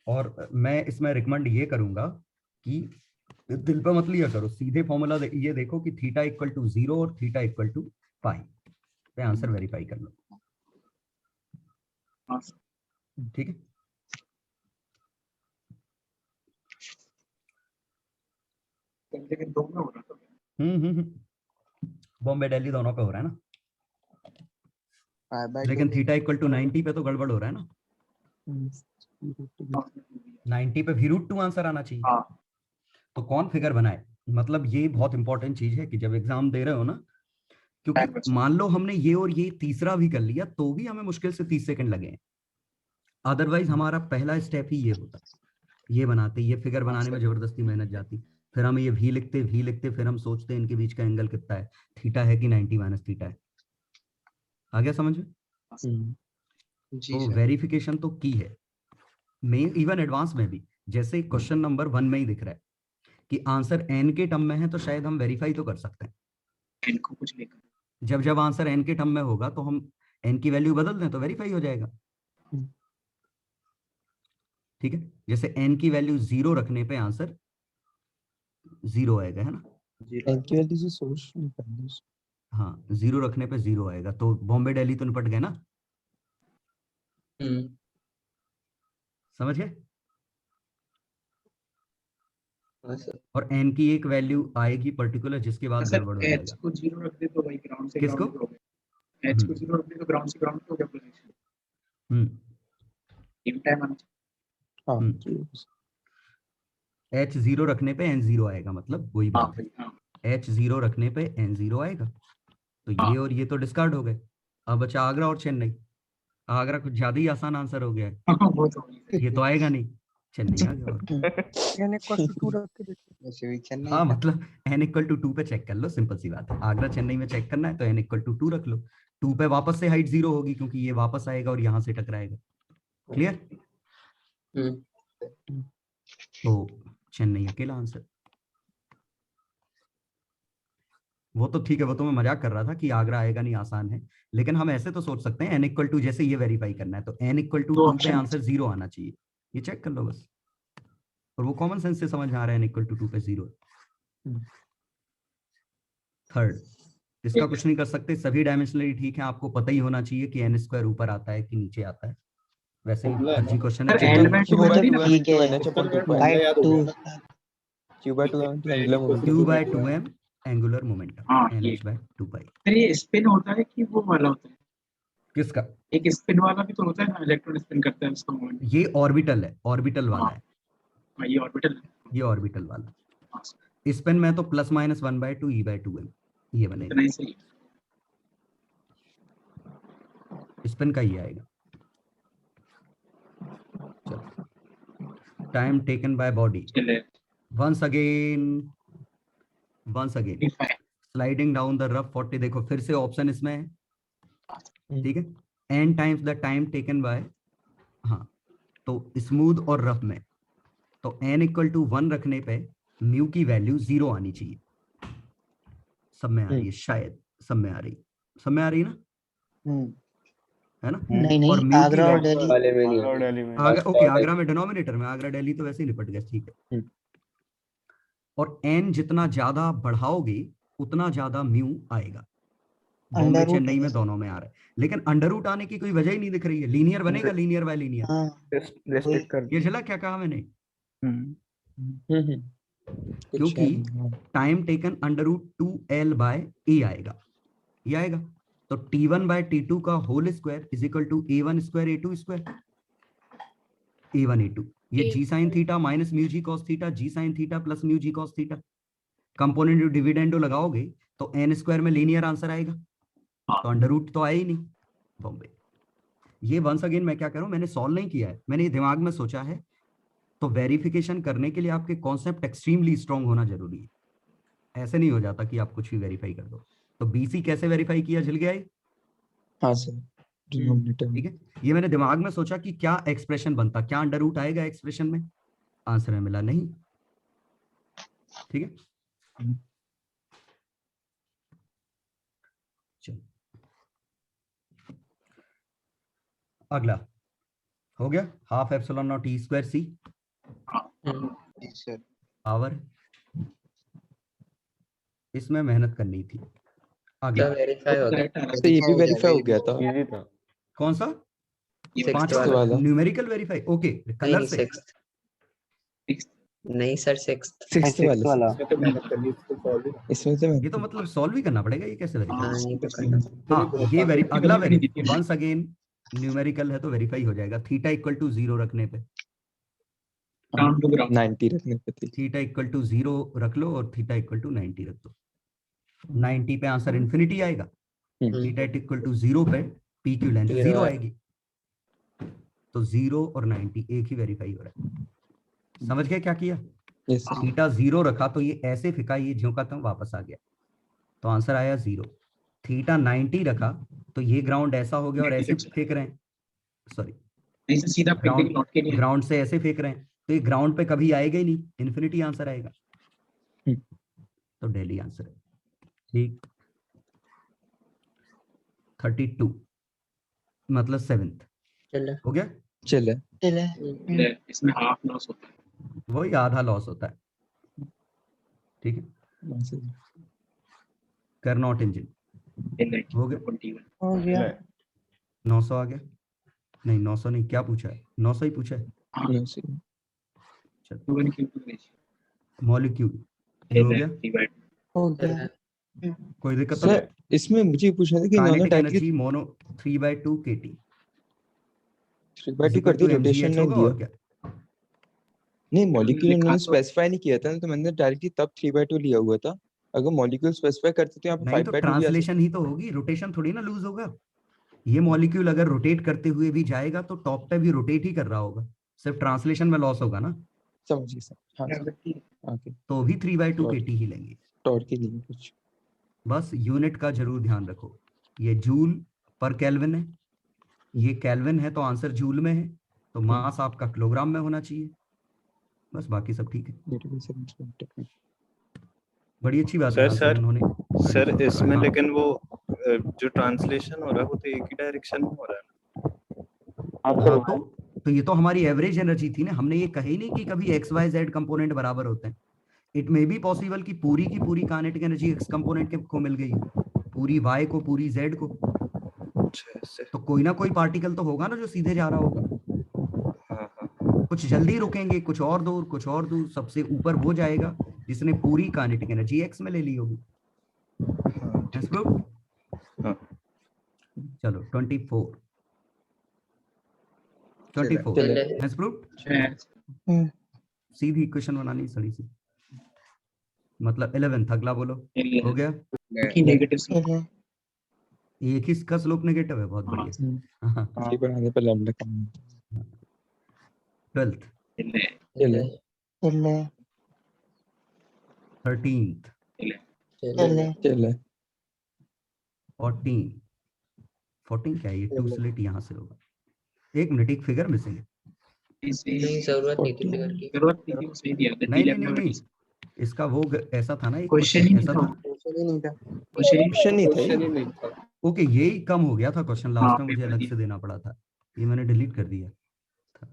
और मैं इसमें रिकमेंड ये करूंगा कि दिल पे मत लिया करो, सीधे फॉर्मूला ये देखो कि थीटा इक्वल टू 0 और थीटा इक्वल टू पाई पे आंसर वेरीफाई कर लो। ठीक है, बॉम्बे दिल्ली दोनों पे हो रहा है ना, लेकिन थीटा इक्वल टू 90 पे तो गड़बड़ हो रहा है ना। 90 पे भी √2 आंसर आना चाहिए। तो कौन फिगर बनाए, मतलब ये बहुत इंपॉर्टेंट चीज है कि जब एग्जाम दे रहे हो ना, क्योंकि मान लो हमने ये और ये तीसरा भी कर लिया तो भी हमें मुश्किल से 30 सेकंड लगे हैं। अदरवाइज हमारा पहला स्टेप ही ये होता, ये बनाते, ये फिगर बनाने में जबरदस्ती मेहनत जाती, फिर हम ये भी लिखते फिर हम सोचते इनके बीच का एंगल कितना है, थीटा है कि 90 माइनस थीटा है। आ गया समझ में? तो वेरिफिकेशन तो की है, में इवन एडवांस में भी, जैसे क्वेश्चन नंबर 1 में ही दिख रहा है कि आंसर n के टर्म में है, तो शायद हम वेरीफाई तो कर सकते हैं। n को कुछ लेकर जब आंसर n के टर्म में होगा तो हम n की वैल्यू बदल दें तो वेरीफाई हो जाएगा। ठीक है, जैसे n की वैल्यू 0 रखने पे आंसर 0 आएगा, है ना? n की वैल्यू से सोर्स निकालना। हाँ, 0 रखने पे 0 आएगा, तो बॉम्बे दिल्ली तो निपट गए ना। समझ गए? और n की एक वैल्यू आएगी पर्टिकुलर जिसके बाद गड़बड़ हो एच जाएगा। को 0 रख दे तो भाई ग्राउंड से किसको? ग्राउंड पे हो गया। एच को 0 रख दे तो ग्राउंड से ग्राउंड पे हो गया पोजीशन। इन टाइम हाँ h 0 रखने पे n 0 आएगा, मतलब वही बात है। h 0 रखने पे n 0 आएगा, तो ये और ये तो डिस्कार्ड हो गए। अब बचा आगरा और चेन्नई। आगरा कुछ ज्यादा ही आसान आंसर हो गया है, ये तो आएगा नहीं, चेन्नई आ गया। और n equal to 2 रख के देखो। हाँ मतलब n इक्वल टू 2 पे चेक कर लो, सिंपल सी बात है। आगरा चेन्नई में चेक करना है तो n इक्वल टू 2 रख लो। 2 पे वापस से हाइट 0 होगी क्योंकि ये वापस आएगा और यहाँ से टकराएगा। क्लियर? तो चेन्नई अकेला आंसर। वो तो ठीक है, वो तो मैं मजाक कर रहा था कि आगरा आएगा नहीं, आसान है। लेकिन हम ऐसे तो सोच सकते हैं n इक्वल टू, जैसे ये वेरीफाई करना है तो n इक्वल टू 2 पे आंसर 0 आना चाहिए, ये चेक कर लो बस। और वो कॉमन सेंस से समझ में आ रहा है n इक्वल टू 2 पे 0। थर्ड, इसका कुछ नहीं कर सकते, सभी डायमेंशनली ठीक है। आपको पता ही होना चाहिए कि n स्क्वायर ऊपर आता है कि नीचे आता है। वैसे ही फर्जी क्वेश्चन है। Q/2m angular momentum NH/2π। ये स्पिन होता है कि वो वाला होता है? किसका? एक स्पिन वाला भी तो होता है ना, इलेक्ट्रॉन स्पिन करता है उसका मोमेंट। ये ऑर्बिटल है, ऑर्बिटल वाला है। ये ऑर्बिटल है, ये ऑर्बिटल वाला। स्पिन में तो +-1/2 E/2m ये बनेगा। नहीं सही, स्पिन का ही आएगा। चलो, time taken by body. Once again sliding down the rough 40। देखो फिर से ऑप्शन इसमें है, ठीक है। n times the time taken bye, हाँ तो स्मूथ और रफ में तो n इक्वल टू 1 रखने पे म्यू की वैल्यू 0 आनी चाहिए। सब में आ रही है शायद, सब में आ रही ना, है ना? नहीं और म्यू आगरा और दिल्ली ओके, आगरा में डिनोमिनेटर में, आगरा दिल्ली तो वैसे ही निपट गया, ठीक है। और n जितना ज्यादा बढ़ाओगे उतना ज्यादा म्यू आएगा। बॉम्बे चेन्नई में दोनों में आ रहा है, लेकिन अंडर रूट आने की कोई वजह ही नहीं दिख रही है। लीनियर बनेगा, लीनियर बाय लीनियर। ये झला क्या कहा मैंने? क्योंकि टाइम टेकन √2l/a आएगा, ये आएगा। तो T1/T2 का whole square is equal to A1 square A2 square, A1 A2। ये g sin theta minus mu g cos theta, g sin theta plus mu g cos theta. Componendo dividendo लगाओगे तो n square में linear answer आएगा, तो under root तो आया ही नहीं बॉम्बे। ये वंस अगेन मैं क्या करूं, मैंने सॉल्व नहीं किया है, मैंने दिमाग में सोचा है। तो वेरिफिकेशन करने के लिए आपके कॉन्सेप्ट एक्सट्रीमली स्ट्रांग होना जरूरी है। ऐसे नहीं हो जाता कि आप कुछ भी वेरीफाई कर दो। तो BC कैसे वेरीफाई किया, झल गया है? हाँ सर, ठीक है। ये मैंने दिमाग में सोचा कि क्या एक्सप्रेशन बनता, क्या अंडर रूट आएगा एक्सप्रेशन में, आंसर में मिला नहीं। ठीक है, चलो अगला हो गया। Half epsilon not E square C power. इसमें मेहनत करनी थी। अगला वेरीफाई हो गया, तो ये भी वेरीफाई हो गया था। कौन सा? 6th वाला न्यूमेरिकल वेरीफाई। ओके, कलर से नहीं सर, 6th वाला इसमें तो ये तो मतलब सॉल्व ही करना पड़ेगा। ये कैसे वेरीफाई? हाँ ये अगला वेरीफाई वंस अगेन न्यूमेरिकल है तो वेरीफाई हो जाएगा। थीटा इक्वल टू 0 रखने पे, 90 रखने पे थीटा इक्वल टू 0 रख लो और थीटा इक्वल टू 90 रख दो। 90 पे आंसर इन्फिनिटी आएगा। थीटा इक्वल टू 0 पे पी की लेंथ 0 आएगी। तो 0 और 90 एक ही वेरीफाई हो रहा है। समझ गए क्या किया? थीटा 0 रखा तो ये ऐसे फिका, ये ज्यों का त्यों वापस आ गया, तो आंसर आया 0। थीटा 90 रखा तो ये ग्राउंड ऐसा हो गया और ऐसे फेंक रहे हैं, सॉरी सीधा ग्राउंड से ऐसे फेंक रहे हैं, तो ये ग्राउंड पे कभी आएगा ही नहीं, इन्फिनिटी आंसर आएगा। तो दिल्ली आंसर है। ठीक, 32 मतलब 7th हो गया। चले इसमें हाफ लॉस होता है, वही आधा लॉस होता है। ठीक है, करनॉट इंजन हो गया। 900 आ गया, नहीं 900 नहीं, क्या पूछा है? 900 ही पूछा है। मॉलिक्यूल ये हो गया, हो गया। कोई दिक्कत तो नहीं? सर इसमें मुझे पूछना था कि normal kinetic type energy mono 3/2 kT 3/2 कर दी, रोटेशन mgh नहीं होगा दिया। और क्या? नहीं मॉलिक्यूल लिखा उन्होंने तो- स्पेसिफाई नहीं किया था ना, तो मैंने डायरेक्टली तब 3/2 लिया हुआ था। अगर मॉलिक्यूल स्पेसिफाई करते तो यहाँ पे नहीं तो 5/2 भी आ सकता। ट्रांसलेशन ही तो होगी, रोटेशन थोड़ी ना लूज होगा। ये मॉलिक्यूल अगर रोटेट करते हुए भी जाएगा तो टॉप पे भी रोटेट ही कर रहा होगा, सिर्फ ट्रांसलेशन में लॉस होगा ना। समझिए सर, हाँ सर, ओके। तो भी 3/2 और- kT ही लेंगे। टॉर के लिए कुछ बस यूनिट का जरूर ध्यान रखो, ये जूल पर केल्विन है, ये केल्विन है तो आंसर जूल में है, तो मास आपका किलोग्राम में होना चाहिए। बस बाकी सब ठीक है। बड़ी अच्छी बात है सर उन्होंने सर इसमें हाँ। लेकिन वो जो ट्रांसलेशन हो रहा है वो तो एक ही डायरेक्शन में हो रहा है ना। हाँ, तो ये तो हमारी एवरेज एनर्जी थी ना, हमने ये कही नहीं कि कभी एक्स वाई जेड कंपोनेंट बराबर होते हैं। इट मे बी पॉसिबल कि पूरी की पूरी काइनेटिक एनर्जी एक्स कंपोनेंट को मिल गई, पूरी वाई को, पूरी जेड को, तो कोई ना कोई पार्टिकल तो होगा ना जो सीधे जा रहा होगा। कुछ जल्दी रुकेंगे, कुछ और दूर, सबसे ऊपर वो जाएगा जिसने पूरी काइनेटिक एनर्जी एक्स में ले ली होगी। चलो 24 has proved? सीधी इक्वेशन बनानी सड़ी सी, मतलब 11th अगला बोलो। हो गया, एक ही का स्लोप नेगेटिव है, बहुत बढ़िया। ये बनाने पर लैम्डा कम 12th चले 13th चले 14 क्या है ये, 2 स्लिट यहाँ से होगा। एक मिनट, एक फिगर मिसिंग है। नहीं जरूरत नहीं थी फिगर की। जरूरत नहीं थी, सही दिया था। नहीं, इसका वो ऐसा था ना, एक क्वेश्चन ही ऐसा नहीं था। क्वेश्चन नहीं था। ओके, यही कम हो गया था क्वेश्चन, हाँ, लास्ट में मुझे पेपर अलग दिया। से देना पड़ा था, ये मैंने डिलीट कर दिया था।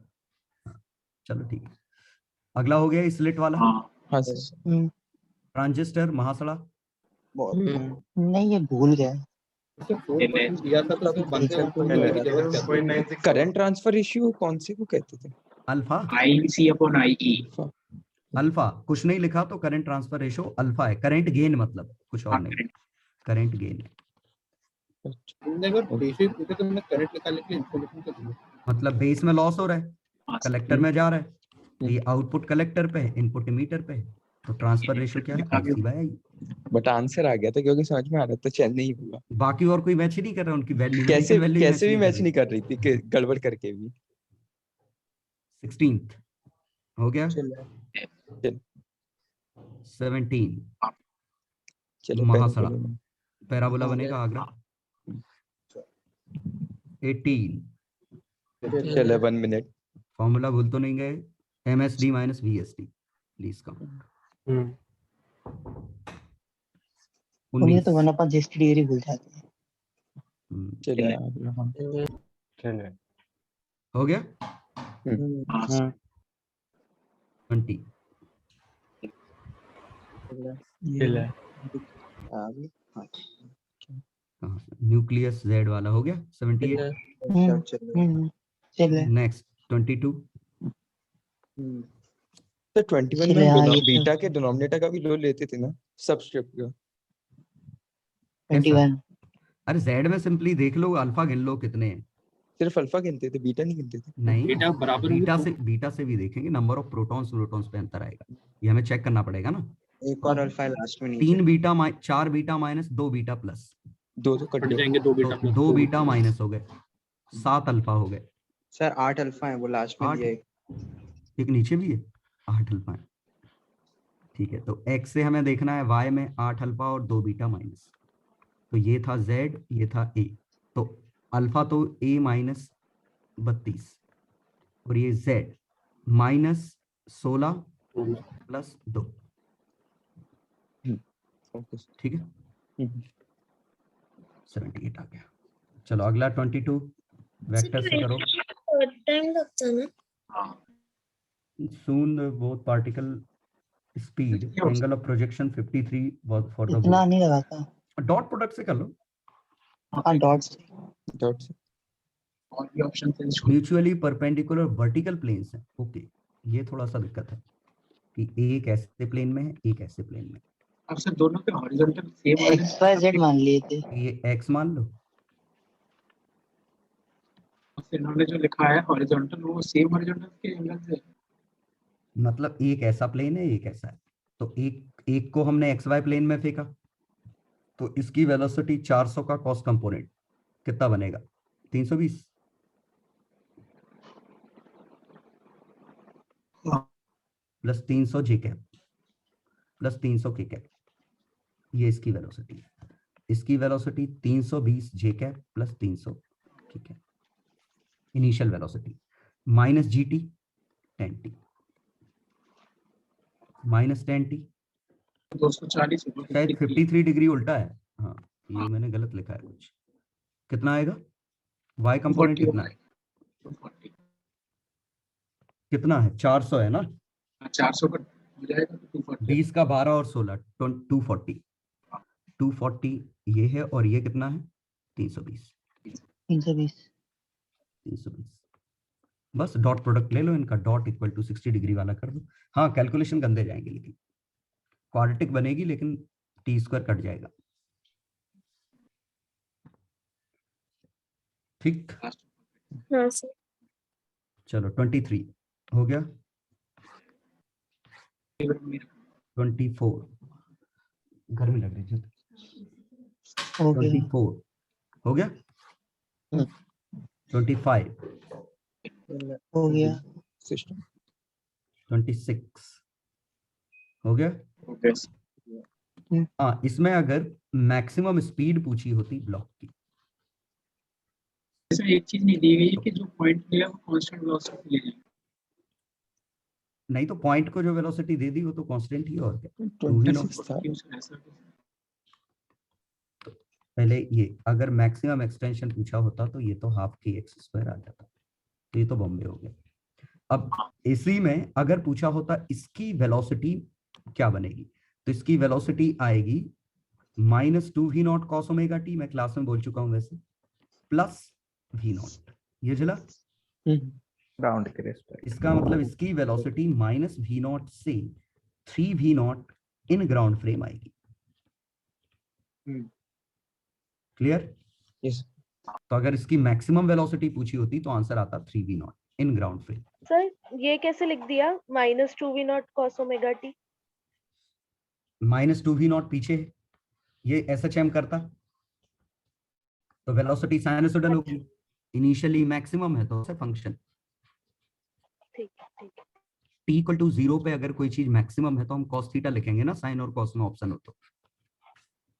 हाँ, चलो ठीक है, अगला हो गया स्लिट वाला। हाँ सर। ट्रांजिस्टर महासड़ा, नहीं ये भूल गया। करंट ट्रांसफर रेशियो कौन से को कहते थे? अल्फा। IC/IE। अल्फा कुछ नहीं लिखा तो करंट ट्रांसफर रेशियो अल्फा है, करंट गेन मतलब कुछ और नहीं, करंट गेन है। मतलब बेस में लॉस हो रहा है, कलेक्टर में जा रहा है, ये आउटपुट कलेक्टर पे है, इनपुट इमीटर पे है, तो ट्रांसफर रेशियो क्या है, IC/IE। बट आंसर आ गया था क्योंकि समझ में आ रहा था, चेन नहीं होगा। बाकी और कोई मैच ही नहीं कर रहा, उनकी वैल्यू कैसे भी मैच नहीं कर रही थी, गड़बड़ करके भी। 16th हो गया, 17 चलो महासड़ा, पैराबोला बनेगा आगरा। 18 चलो 1 मिनट, फॉर्मूला भूल तो नहीं गए, MSD - VSD प्लीज कम। उन्हें तो 1/60 डिग्री भूल जाते हैं। चलो हो गया। 20 न्यूक्लियस Z वाला हो गया। 78 चले नेक्स्ट 22 तो 21 में बीटा के डिनोमिनेटर का भी लो लेते थे ना, सबस्क्रिप्ट का। 21 अरे Z में सिंपली देख लो, अल्फा गिन लो कितने हैं, सिर्फ अल्फा गिनते थे, बीटा नहीं गिनते थे। नहीं बीटा बराबर बीटा से भी देखेंगे, नंबर ऑफ प्रोटॉन्स पे अंतर आएगा, ये हमें चेक करना पड़ेगा ना। एक और अल्फा लास्ट में नहीं 3 beta 4 beta minus 2 beta plus, दो तो कट जाएंगे, 2 बीटा तो 2 बीटा माइनस हो गए, 7 अल्फा हो गए। सर 8 अल्फा है वो लास्ट में दिया है। एक नीचे भी है 8 अल्फा है, ठीक है। तो x से हमें देखना है y में 8 अल्फा और 2 बीटा माइनस, तो ये था z, ये था a, तो अल्फा तो a - 32 और ये z -16 प्लस 2, ठीक है। 78 आ गया। चलो अगला 22 वेक्टर से करो। टाइम लगता है ना। Soon both particle speed angle of projection 53 was for the इतना नहीं लगा था। डॉट प्रोडक्ट से कर लो। हाँ डॉट से और भी ऑप्शन है। म्यूचुअली परपेंडिकुलर वर्टिकल प्लेन्स हैं, ओके, ये थोड़ा सा दिक्कत है। कि एक ऐसे प्लेन में है, एक ऐसे प्लेन में। अब सर दोनों के हॉरिजॉन्टल सेम XYZ मान लिए थे। ये x मान लो, इन्होंने जो लिखा है हॉरिजॉन्टल वो सेम हॉरिजॉन्टल के एंगल से, मतलब एक ऐसा प्लेन है, एक ऐसा है, तो एक को हमने xy प्लेन में फेंका, तो इसकी वेलोसिटी 400 का कॉस कंपोनेंट कितना बनेगा? 320 प्लस 300 जे कैप प्लस 300 के कैप, ये इसकी वेलोसिटी है। इसकी वेलोसिटी 320 जे कैप प्लस 300 के cap, initial velocity minus GT 10T minus 10T 240 शायद 53 डिग्री उल्टा है। हाँ ये मैंने गलत लिखा है कुछ। कितना आएगा? y कंपोनेंट कितना है? कितना है? 400 है ना? 400 का हो जाएगा 240। 20 का 12 और 16 240 240 ये है, और ये कितना है? 320 बस डॉट प्रोडक्ट ले लो इनका, डॉट इक्वल टू 60 डिग्री वाला कर दो। हाँ कैलकुलेशन गंदे जाएंगे, लेकिन क्वाड्रेटिक बनेगी, लेकिन टी स्क्वायर कट जाएगा। ठीक, हाँ सर। चलो 23 हो गया, 24 गर्मी लग रही है, 24 हो गया, 25 हो गया, 26 हो गया। हाँ इसमें अगर मैक्सिमम स्पीड पूछी होती ब्लॉक की, इसमें एक चीज नहीं दी गई है कि जो पॉइंट लिया वो कांस्टेंट वेलोसिटी ले जाए। नहीं तो पॉइंट को जो वेलोसिटी दे दी वो तो कांस्टेंट ही, और क्या। 26 था। पहले ये अगर मैक्सिमम एक्सटेंशन पूछा होता तो ये तो हाफ के एक्स स्क्वायर आ जाता, तो ये तो बॉम्बे हो गया। अब इसी में अगर पूछा होता इसकी वेलोसिटी क्या बनेगी, तो इसकी वेलोसिटी आएगी -2v0 cos ओमेगा t, मैं क्लास में बोल चुका हूं वैसे, प्लस v0। ये चला ग्राउंड के रिस्पेक्ट। इसका मतलब इसकी वेलोसिटी -v0 से 3v0 इन ग्राउंड फ्रेम आएगी। क्लियर? यस। तो अगर इसकी मैक्सिमम वेलोसिटी पूछी होती तो आंसर आता 3v0 in ground frame. Sir ये कैसे लिख दिया -2v0 cos omega t? -2v0 पीछे है, ये SHM करता तो वेलोसिटी साइनसोइडल होगी, इनिशियली मैक्सिमम है तो फंक्शन। ठीक ठीक। t इक्वल टू 0 पे अगर कोई चीज मैक्सिमम है तो हम cos थीटा लिखेंगे ना, साइन और cos में ऑप्शन हो तो।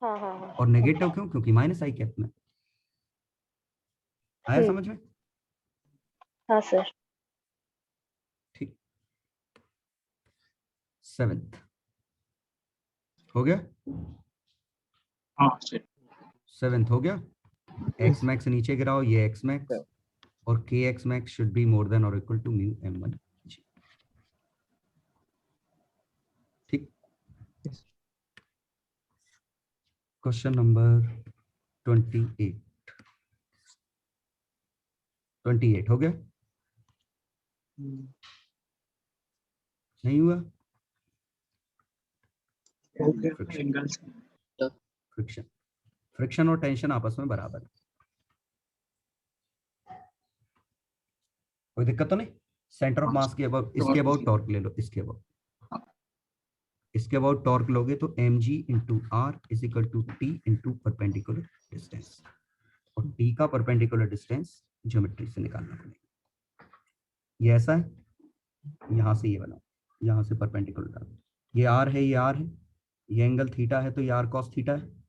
हाँ हाँ हाँ। और नेगेटिव क्यों? क्योंकि माइनस आई कैप में। आया समझ में? हाँ सर। ठीक, 7th हो गया। हाँ सर 7th हो गया। x मैक्स नीचे गिराओ, ये x मैक्स और kx max should be more than और इक्वल टू म्यू m1। ठीक, क्वेश्चन नंबर 28 हो गया? नहीं हुआ? फ्रिक्शन और टेंशन आपस में बराबर है, कोई दिक्कत तो नहीं। सेंटर ऑफ मास के अबाउट, इसके अबाउट टॉर्क ले लो, इसके अबाउट टॉर्क लोगे तो mg into r is equal to t into perpendicular distance, और t का परपेंडिकुलर डिस्टेंस ज्योमेट्री से निकालना पड़ेगा। ये ऐसा है, यहाँ से ये बनाओ, यहाँ से परपेंडिकुलर डालो, ये r है, ये r है, ये एंगल थीटा है तो ये r cos थीटा है।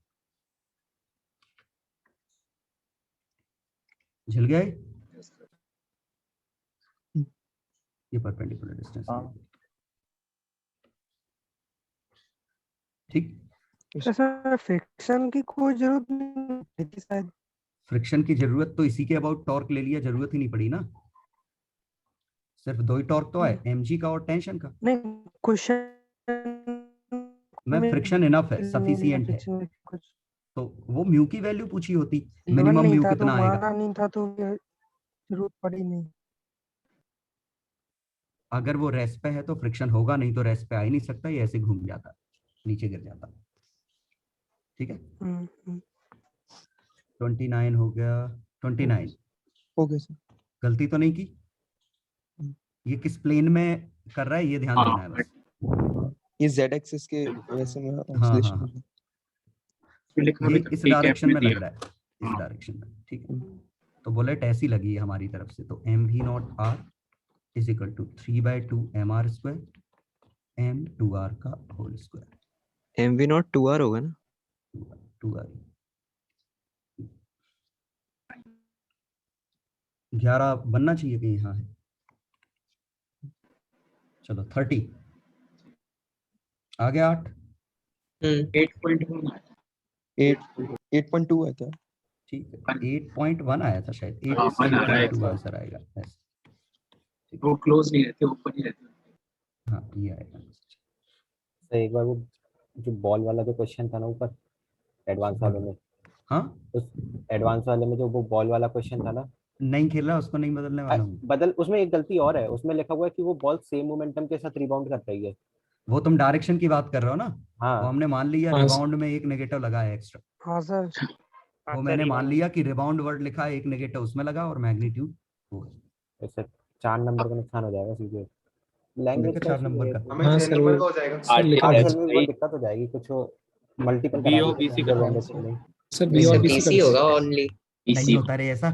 झल गया ये परपेंडिकुलर डिस्टेंस। ठीक, सर फ्रिक्शन की कोई जरूरत नहीं थी शायद। फ्रिक्शन की जरूरत तो इसी के अबाउट टॉर्क ले लिया, जरूरत ही नहीं पड़ी ना, सिर्फ दो ही टॉर्क तो है, mg का और टेंशन का। नहीं क्वेश्चन मैं फ्रिक्शन इनफ है, सफिशिएंट है, तो वो म्यू की वैल्यू पूछी होती, मिनिमम म्यू कितना आएगा। नहीं था तो जरूरत पड़ी नहीं। अगर वो रेस्ट पे है तो फ्रिक्शन होगा, नहीं तो रेस्ट पे आ ही नहीं सकता, ये ऐसे घूम जाता, नीचे गिर जाता। ठीक है, 29 हो गया। 29 हो गया सर। गलती तो नहीं की? ये किस प्लेन में कर रहा है ये ध्यान देना है बस। ये z एक्सिस के वैसे में हाँ ऑसिलेशन हाँ, लिखा ये भी इस तो डायरेक्शन में दिया। लग रहा है, इस डायरेक्शन में। ठीक है, तो बुलेट ऐसी लगी है हमारी तरफ से, तो mv0r is equal to 3/2 mr square m2r का होल स्क्वायर। mv0 2r होगा ना? 2r 11 बनना चाहिए कहीं, यहाँ है। चलो 30 आ गया 8। 8.1 8.2 है क्या? ठीक है, 8.1 आया था शायद, हाँ, 8.2 आंसर आएगा। yes, वो क्लोज नहीं रहते, ऊपर ही रहते। हाँ ये आएगा। तो एक बार वो जो बॉल वाला जो क्वेश्चन था ना ऊपर एडवांस वाले में, हाँ उस एडवांस वाले में जो वो बॉल वाला क्वेश्चन था ना, नहीं खेल रहा, उसको नहीं बदलने वाला हूँ। बदल उसमें एक गलती और है, उसमें लिखा हुआ है कि वो बॉल सेम मोमेंटम के साथ रिबाउंड कर रही है। वो तुम डायरेक्शन की बात कर रहे हो ना? हाँ, वो हमने मान लिया रिबाउंड में एक नेगेटिव लगा है एक्स्ट्रा। हाँ सर। वो मैंने मान लिया कि रिबाउंड वर्ड लिखा है, एक नेगेटिव उसमें लगा और मैग्नीट्यूड वो है। ऐसे 4 नंबर का नुकसान हो जाएगा सीधे। लैंग्वेज देखो 4 नंबर का। हमें 6 नंबर का हो जाएगा। सर लिखा है आर्टिकल में वो दिक्कत हो जाएगी, कुछ मल्टीपल करा BOBC देते का हैं। सर वैसे BOBC BC होगा ओनली। नहीं होता रे ऐसा।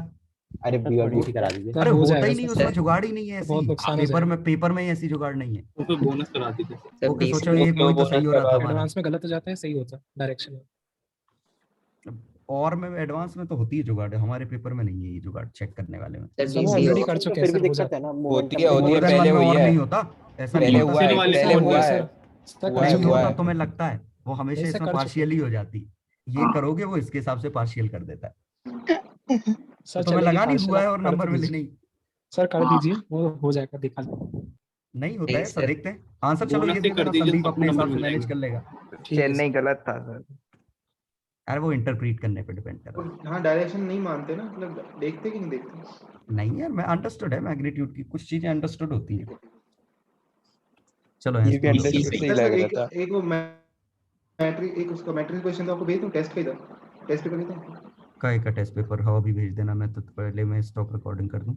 अरे BOBC करा दीजिए। अरे हो होता जाएगा ही नहीं, सर। उसमें जुगाड़ ही नहीं है बहुत ऐसी। नुकसान हो पेपर में ऐसी जुगाड़ नहीं है। तो बोनस करा दीजिए। सर ओके, BC सोचो ये कोई तो सही हो रहा था हमारा। एडवांस में गलत हो जाता है, सही होता है डायरेक्शन में। और में एडवांस में तो होती है जुगाड़, हमारे पेपर में नहीं है ये जुगाड़ चेक करने वाले में। सर सब BC ऑलरेडी होगा। कर चुके हैं फिर भी सर, हो दिक्कत जाता है ना, होती है मोर देन पहले वन में हुई और है, नहीं होता, ऐसा नहीं पहले होता। हुआ है, पहले हुआ है, नहीं हुआ होता है। तुम्हें लगता है, वो हमेशा ऐसा इसमें कर चुके पार्शियल ही हो जाती है। ये करोगे वो इसके हिसाब से पार्शियल कर देता है। सर तुम्हें चलेगी लगा नहीं partial हुआ है आप और कर नंबर तो मिले दीजिए। नहीं। सर कर दीजिए, वो हो जाएगा, दिखा लो। नहीं होता नहीं है ऐसा, सर। देखते हैं आंसर। चलो बोनस ये ही दे कर देना, दीजिए, संदीप सबको अपने नंबर हिसाब से मिल मैनेज जाएगा। कर लेगा। ठीक है चेन्नई गलत था सर। अरे वो इंटरप्रीट करने पे डिपेंड कर रहा है। हाँ डायरेक्शन नहीं मानते ना, मतलब देखते कि नहीं देखते। नहीं यार, मैं अंडरस्टूड है मैग्नीट्यूड की, कुछ चीजें अंडरस्टूड होती हैं। चलो ये भी हैं अंडरस्टूड सही सर लग रहा था। एक वो मैट्रिक, एक उसका मैट्रिक क्वेश्चन तो आपको भेज दूं, टेस्ट भेजा, टेस्ट पेपर भेजा। का टेस्ट पेपर, हाँ अभी भेज देना। मैं तो पहले मैं स्टॉप रिकॉर्डिंग कर दूं।